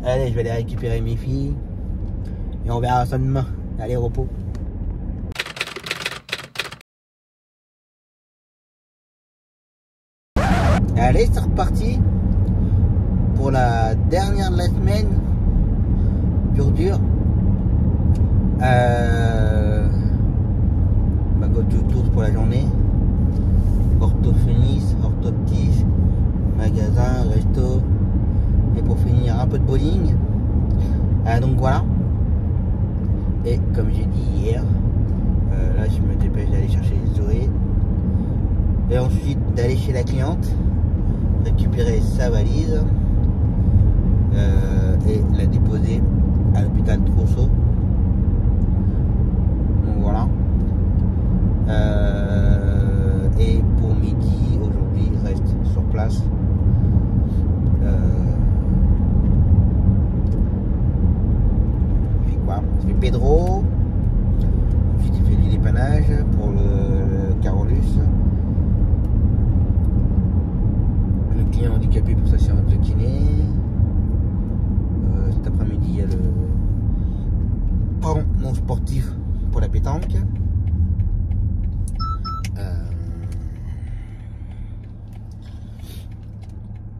Speaker 1: Allez, je vais aller récupérer mes filles. Et on verra ça demain. Allez, repos. Allez, c'est reparti. Pour la dernière de la semaine. Dur. Go to tour pour la journée. Orthophonie, orthoptiste, magasin, resto, et pour finir un peu de bowling. Donc voilà. Et comme j'ai dit hier, là je me dépêche d'aller chercher Zoé et ensuite d'aller chez la cliente récupérer sa valise et la déposer à l'hôpital Trousseau. Donc voilà. Et pour midi aujourd'hui reste sur place Pedro. J'ai fait du dépannage pour le Carolus. Le client handicapé pour sa séance de kiné. Cet après-midi, il y a le non sportif pour la pétanque.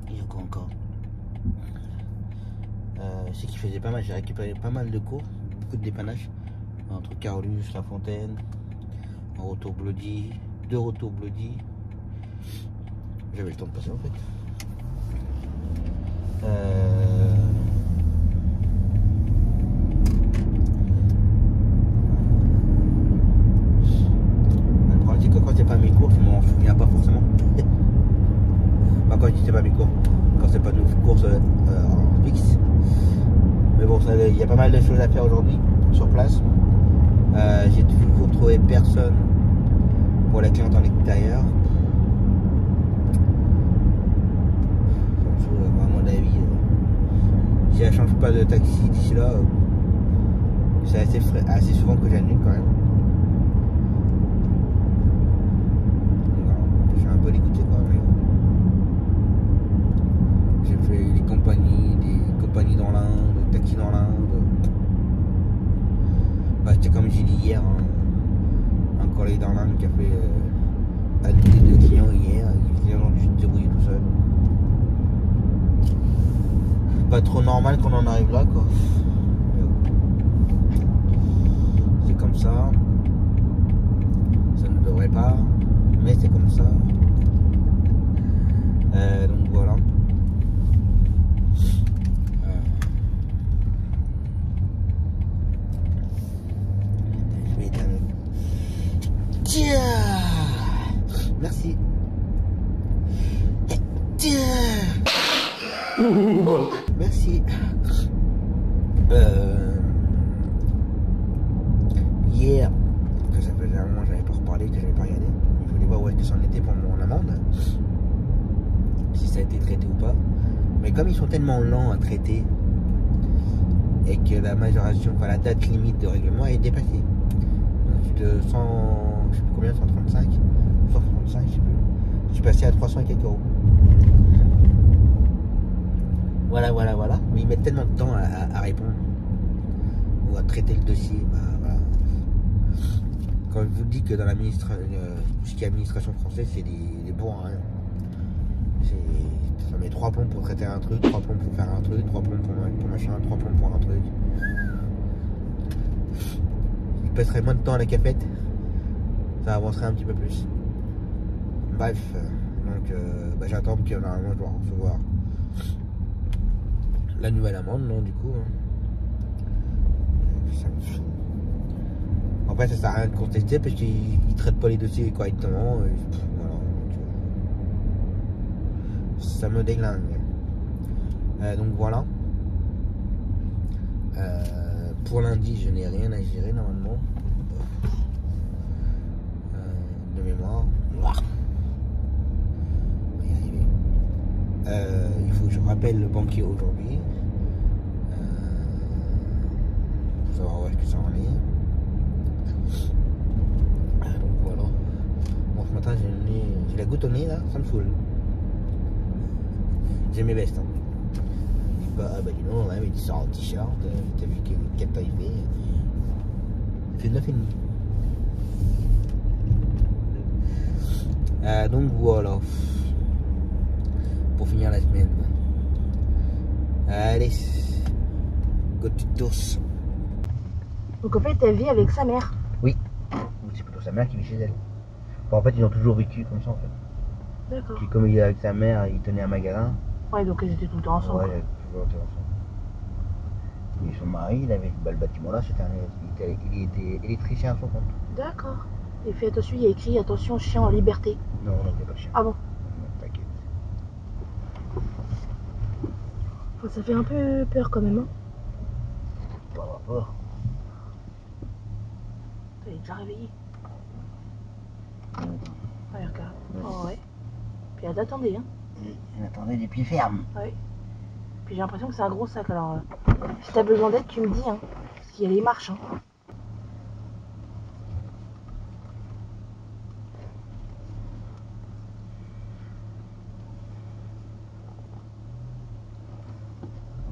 Speaker 1: Il y a quoi encore? C'est qu'il faisait pas mal, j'ai récupéré pas mal de cours, beaucoup de dépannage entre Carolus, La Fontaine, un retour Bloody, 2 retours Bloody. J'avais le temps de passer en fait. Le problème c'est que quand c'est pas mes cours, je m'en souviens pas forcément. Bah, quand je dis c'est pas mes cours, quand c'est pas nos courses en fixe. Mais bon, il y a pas mal de choses à faire aujourd'hui sur place. J'ai toujours trouvé personne pour la cliente en extérieur. À mon avis, si elle change pas de taxi d'ici là, c'est assez souvent que j'annule quand même. Je suis un peu dégoûté quand même. J'ai fait des compagnies dans l'Inde, des taxis dans l'Inde. Bah, c'était comme j'ai dit hier, un collègue dans l'Inde qui a fait annuler 2 clients hier. Les clients ont dû se débrouiller tout seul. Pas trop normal qu'on en arrive là quoi. C'est comme ça. Ça ne devrait pas, mais c'est comme ça. Donc voilà. Je vais éteindre. Tiens. Merci. Tiens. Merci. Hier, que ça faisait un moment que j'avais pas reparlé, que j'avais pas regardé. Je voulais voir où est-ce que c'en était pour mon amende. Si ça a été traité ou pas. Mais comme ils sont tellement lents à traiter et que la majoration, enfin la date limite de règlement est dépassée. Donc de 100, je sais plus combien, 135, 135, je sais plus. Je suis passé à 300 et quelques euros. Voilà. Mais ils mettent tellement de temps à répondre ou à traiter le dossier. Bah, voilà. Quand je vous dis que dans l'administration, tout ce qui est administration française, c'est des bourrins. Ça met 3 plombs pour traiter un truc, 3 plombs pour faire un truc, 3 plombs pour machin, 3 plombs pour un truc. Je passerai moins de temps à la cafette, ça avancerait un petit peu plus. Bref, donc bah, j'attends que normalement je dois recevoir la nouvelle amende, non, du coup. Ça me fout. Après, ça sert à rien de contester parce qu'ils ne traitent pas les dossiers correctement. Voilà, donc, ça me déglingue. Donc voilà. Pour lundi, je n'ai rien à gérer normalement. De mémoire. On va y arriver. Il faut que je rappelle le banquier aujourd'hui. Pour savoir où est-ce que ça en est. Donc voilà. Bon, ce matin j'ai la goutte au nez là, ça me saoule. J'ai mes vestes. Hein. Je dis pas, ah bah dis non, ouais, mais tu sors en t-shirt, t'as vu quelle taille il fait. Il fait 9,5. Donc voilà. Pour finir la semaine. Allez. Go to tous.
Speaker 3: Donc en fait, elle vit avec sa mère.
Speaker 1: Oui. C'est plutôt sa mère qui vit chez elle. Enfin, en fait, ils ont toujours vécu comme ça en fait.
Speaker 3: D'accord.
Speaker 1: Puis comme il est avec sa mère, il tenait un magasin.
Speaker 3: Ouais, donc ils étaient tout le temps ensemble.
Speaker 1: Ouais, ils étaient toujours ensemble. Et son mari, il avait le bâtiment là, il était électricien à son compte.
Speaker 3: D'accord. Et fais attention, il y a écrit attention, chien en liberté.
Speaker 1: Non, il n'y a pas de chien.
Speaker 3: Ah bon?
Speaker 1: Non, t'inquiète.
Speaker 3: Enfin, ça fait un peu peur quand même, hein.
Speaker 1: Pas rapport.
Speaker 3: Elle est déjà réveillée. Ouais, regarde. Oh ouais. Puis elle attendait, hein.
Speaker 1: Elle attendait les pieds fermes.
Speaker 3: Ouais. Puis j'ai l'impression que c'est un gros sac, alors si t'as besoin d'aide, tu me dis, hein. qu'il y a les marches. Hein.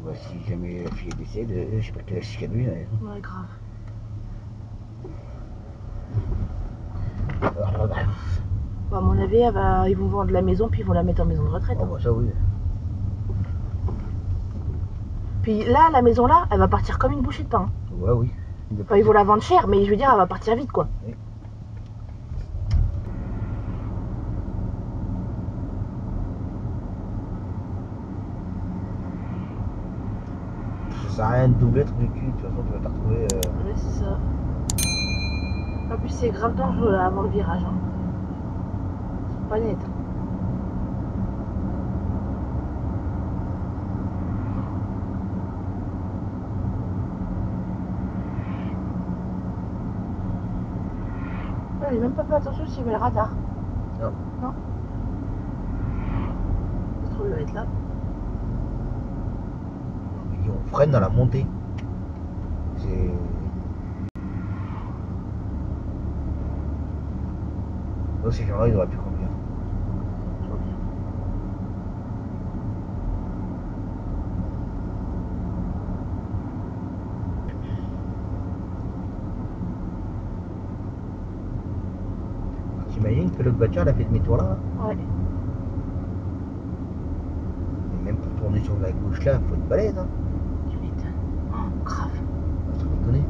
Speaker 1: Bah, si jamais la fille décède, je sais pas quelle chicane lui.
Speaker 3: Ouais, grave. Bah, à mon avis, ils vont vendre la maison puis ils vont la mettre en maison de retraite.
Speaker 1: Oh, bah, ça oui.
Speaker 3: Puis là, la maison là, elle va partir comme une bouchée de pain.
Speaker 1: Ouais, oui.
Speaker 3: Enfin, ils vont la vendre cher, mais je veux dire, elle va partir vite quoi.
Speaker 1: Oui. Ça sert à rien de doubler le truc de cul, de toute façon tu vas te retrouver.
Speaker 3: Ouais, c'est ça. En plus, c'est grave dangereux là, avant le virage. Hein. C'est pas net. Ouais, j'ai même pas fait attention s'il y avait le radar.
Speaker 1: Non.
Speaker 3: Non. Ça se trouve, il va être là.
Speaker 1: Et on freine dans la montée. C'est. Oh, ces gens-là, ils auraient pu conduire.
Speaker 3: Trop bien.
Speaker 1: T'imagines que l'autre voiture, elle a fait demi-tour là?
Speaker 3: Ouais.
Speaker 1: Et même pour tourner sur la gauche là, faut être balèze. Hein.
Speaker 3: Tu m'étonnes. Oh, grave.
Speaker 1: Sans déconner.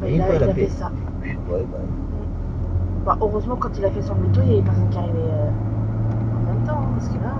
Speaker 3: Bah, il a fait ça.
Speaker 1: Ouais, bah.
Speaker 3: Bah, heureusement, quand il a fait son demi-tour, il y avait personne qui arrivait en même temps. Hein, parce que là.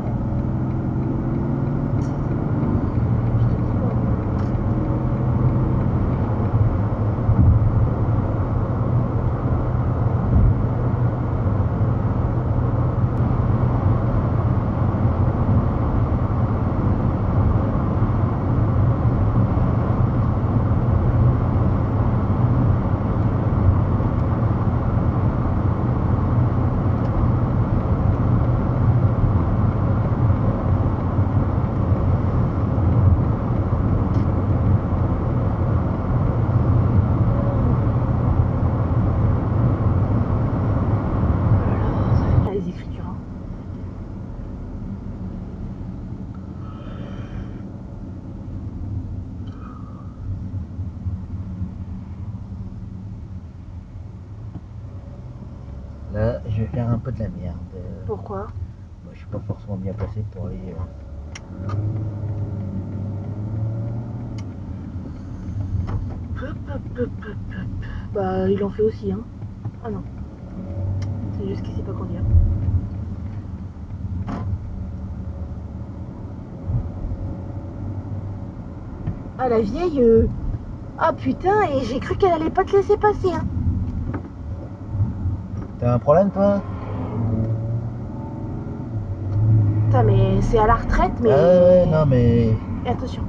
Speaker 3: Je te dis quoi.
Speaker 1: Là, je vais faire un peu de la merde.
Speaker 3: Pourquoi?
Speaker 1: Moi, je suis pas forcément bien placé pour aller.
Speaker 3: Bah, il en fait aussi, hein. Ah non. C'est juste qu'il sait pas conduire. Ah, la vieille. Ah putain, et j'ai cru qu'elle allait pas te laisser passer, hein.
Speaker 1: T'as un problème, toi?
Speaker 3: Putain, mais c'est à la retraite, mais.
Speaker 1: Ah ouais, non, mais.
Speaker 3: Et attention.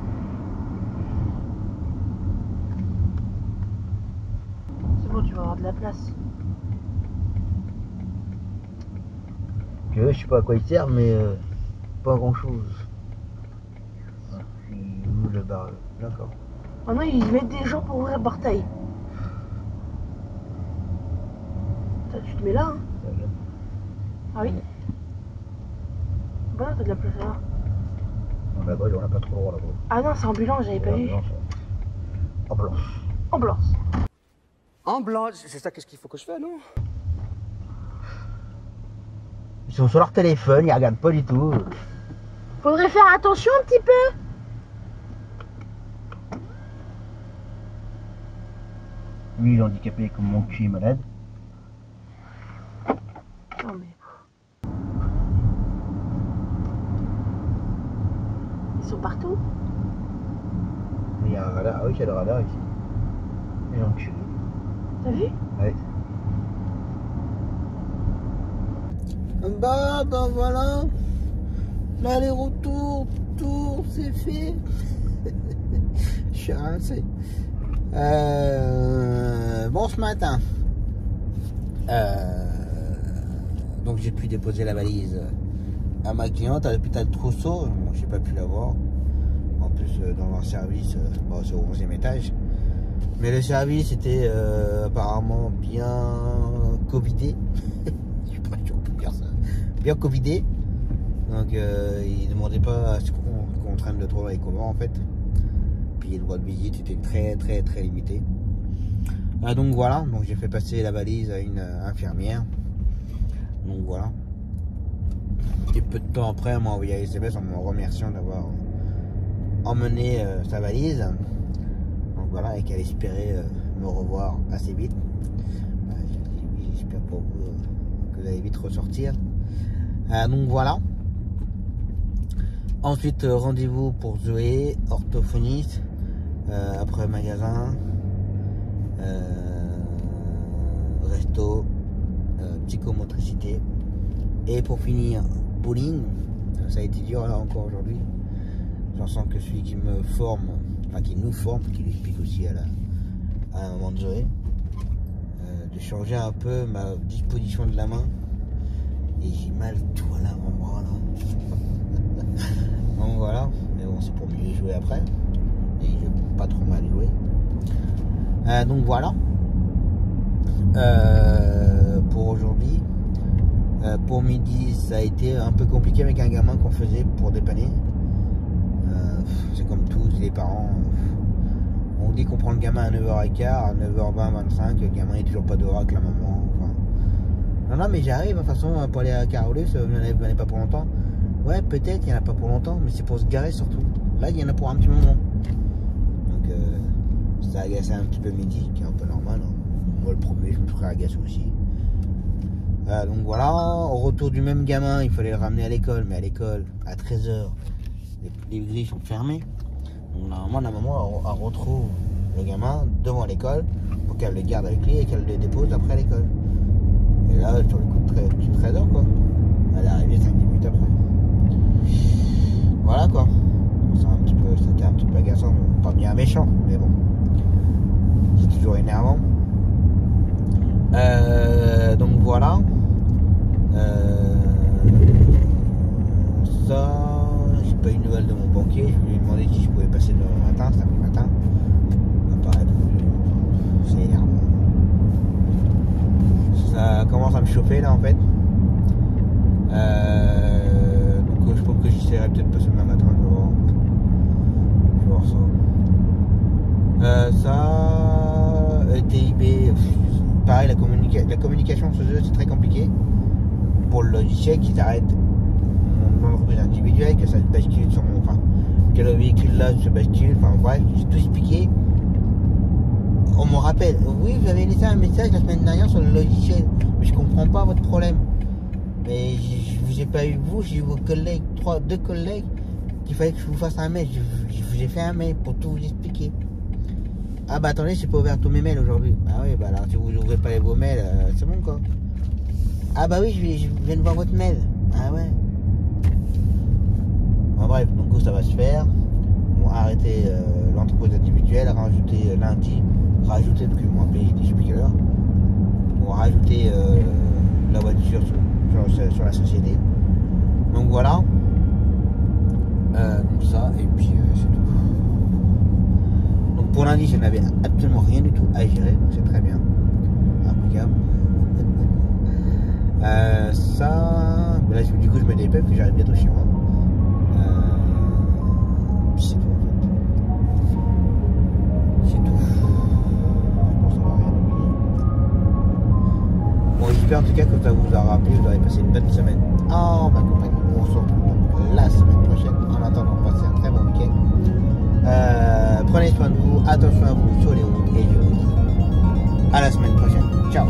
Speaker 3: C'est bon, tu vas avoir de la place.
Speaker 1: Je sais pas à quoi il sert, mais pas grand chose. Ah, où le bar? D'accord.
Speaker 3: Maintenant, ils mettent des gens pour ouvrir le portail. Tu te mets là, hein? Ah oui? Bah non, t'as de la place là.
Speaker 1: Non, là-bas, on a pas trop le droit là-bas.
Speaker 3: Ah non, c'est ambulant, j'avais pas vu.
Speaker 1: Ambulance.
Speaker 3: Ambulance.
Speaker 6: Ambulance, c'est ça qu'est-ce qu'il faut que je fasse, non?
Speaker 1: Ils sont sur leur téléphone, ils regardent pas du tout.
Speaker 3: Faudrait faire attention un petit peu.
Speaker 1: Lui, il est handicapé comme mon cul est malade.
Speaker 3: Non mais... Ils sont partout.
Speaker 1: Il y a un radar. Ah oui, il y a le radar ici. Et l'enculé.
Speaker 3: T'as vu?
Speaker 1: Ouais.
Speaker 10: Bah voilà. L'aller-retour, tour, c'est fait. Je suis rincé. Bon, ce matin, donc j'ai pu déposer la valise à ma cliente à l'hôpital Trousseau. Bon, j'ai pas pu la voir. En plus, dans leur service, bon, c'est au 11e étage.
Speaker 1: Mais le service était apparemment bien covidé. Je sais pas si on peut dire ça. Bien covidé. Donc il ne demandait pas à ce qu'on traîne de trop dans les couloirs en fait. Puis le droit de visite était très limité. Donc voilà, donc j'ai fait passer la valise à une infirmière. Donc voilà. Et peu de temps après, elle m'a envoyé un SMS en me remerciant d'avoir emmené sa valise. Donc voilà, et qu'elle espérait me revoir assez vite. J'ai dit oui, j'espère pour vous que vous allez vite ressortir. Donc voilà. Ensuite, rendez-vous pour Zoé, orthophoniste. Après magasin, resto, psychomotricité. Et pour finir, bowling. Ça a été dur là encore aujourd'hui. J'en sens que celui qui me forme, enfin qui nous forme, qui lui explique aussi à la maman de Zoé, de changer un peu ma disposition de la main. Et j'ai mal tout à l'avant-bras là. Donc voilà, mais bon, c'est pour mieux jouer après. Et j'ai pas trop mal joué. Donc voilà. Pour aujourd'hui. Pour midi, ça a été un peu compliqué avec un gamin qu'on faisait pour dépanner. C'est comme tous les parents. On dit qu'on prend le gamin à 9h15, à 9h20, 25, le gamin est toujours pas dehors avec la maman. Enfin... Non, mais j'arrive, de toute façon, pour aller à Carolus, vous n'en avez pas pour longtemps. Ouais, peut-être, il n'y en a pas pour longtemps, mais c'est pour se garer surtout. Là, il y en a pour un petit moment. Donc, ça a agacé un petit peu midi, qui est un peu normal. Hein. Moi, le premier, je me ferais agacer aussi. Donc voilà, au retour du même gamin, il fallait le ramener à l'école, mais à l'école, à 13h, les grilles sont fermées. Donc normalement, la maman elle retrouve le gamin devant l'école pour qu'elle le garde avec lui et qu'elle le dépose après à l'école. Et là, sur le coup de 13h, quoi, elle est arrivée 5-10 minutes après. Voilà quoi. C'était un petit peu agaçant, pas bien méchant, mais bon. C'est toujours énervant. Donc voilà. Ça, j'ai pas eu de nouvelles de mon banquier. Je lui ai demandé si je pouvais passer demain matin, samedi matin. Ça paraît c'est énervant. Ça commence à me chauffer là en fait. Donc je pense que j'essaierai peut-être de passer demain matin. Je vais voir ça. Ça, TIB, pareil, la communication sur eux c'est très compliqué. Pour le logiciel qui s'arrête dans l'entreprise individuelle, que ça se bascule sur mon. Enfin, que le véhicule là se bascule, enfin bref, j'ai tout expliqué. On me rappelle, oui, vous avez laissé un message la semaine dernière sur le logiciel, mais je comprends pas votre problème. Mais je vous ai pas eu vous, j'ai eu vos collègues, deux collègues, qu'il fallait que je vous fasse un mail. Je vous ai fait un mail pour tout vous expliquer. Ah bah attendez, j'ai pas ouvert tous mes mails aujourd'hui. Ah oui, bah alors si vous ouvrez pas vos mails, c'est bon quoi. Ah bah oui, je viens de voir votre mail. Ah ouais. Bon, bref, donc ça va se faire. On va arrêter l'entreprise individuelle, rajouter lundi, rajouter, parce qu'ils m'ont appelé, je sais plus quelle heure. On va rajouter la voiture sur la société. Donc voilà. Donc ça, et puis c'est tout. Donc pour lundi, je n'avais absolument rien du tout à gérer, donc c'est très bien. Impeccable. Ça, là, du coup je me dépêche parce que j'arrive bientôt chez moi. C'est tout en fait. C'est tout. Je pense avoir rien oublié. Bon, j'espère en tout cas que ça vous a rappelé, vous aurez passé une belle semaine en ma compagnie. On se retrouve la semaine prochaine. En attendant, passez un très bon week-end. Prenez soin de vous, attention à vous sur les routes et je vous dis à la semaine prochaine. Ciao.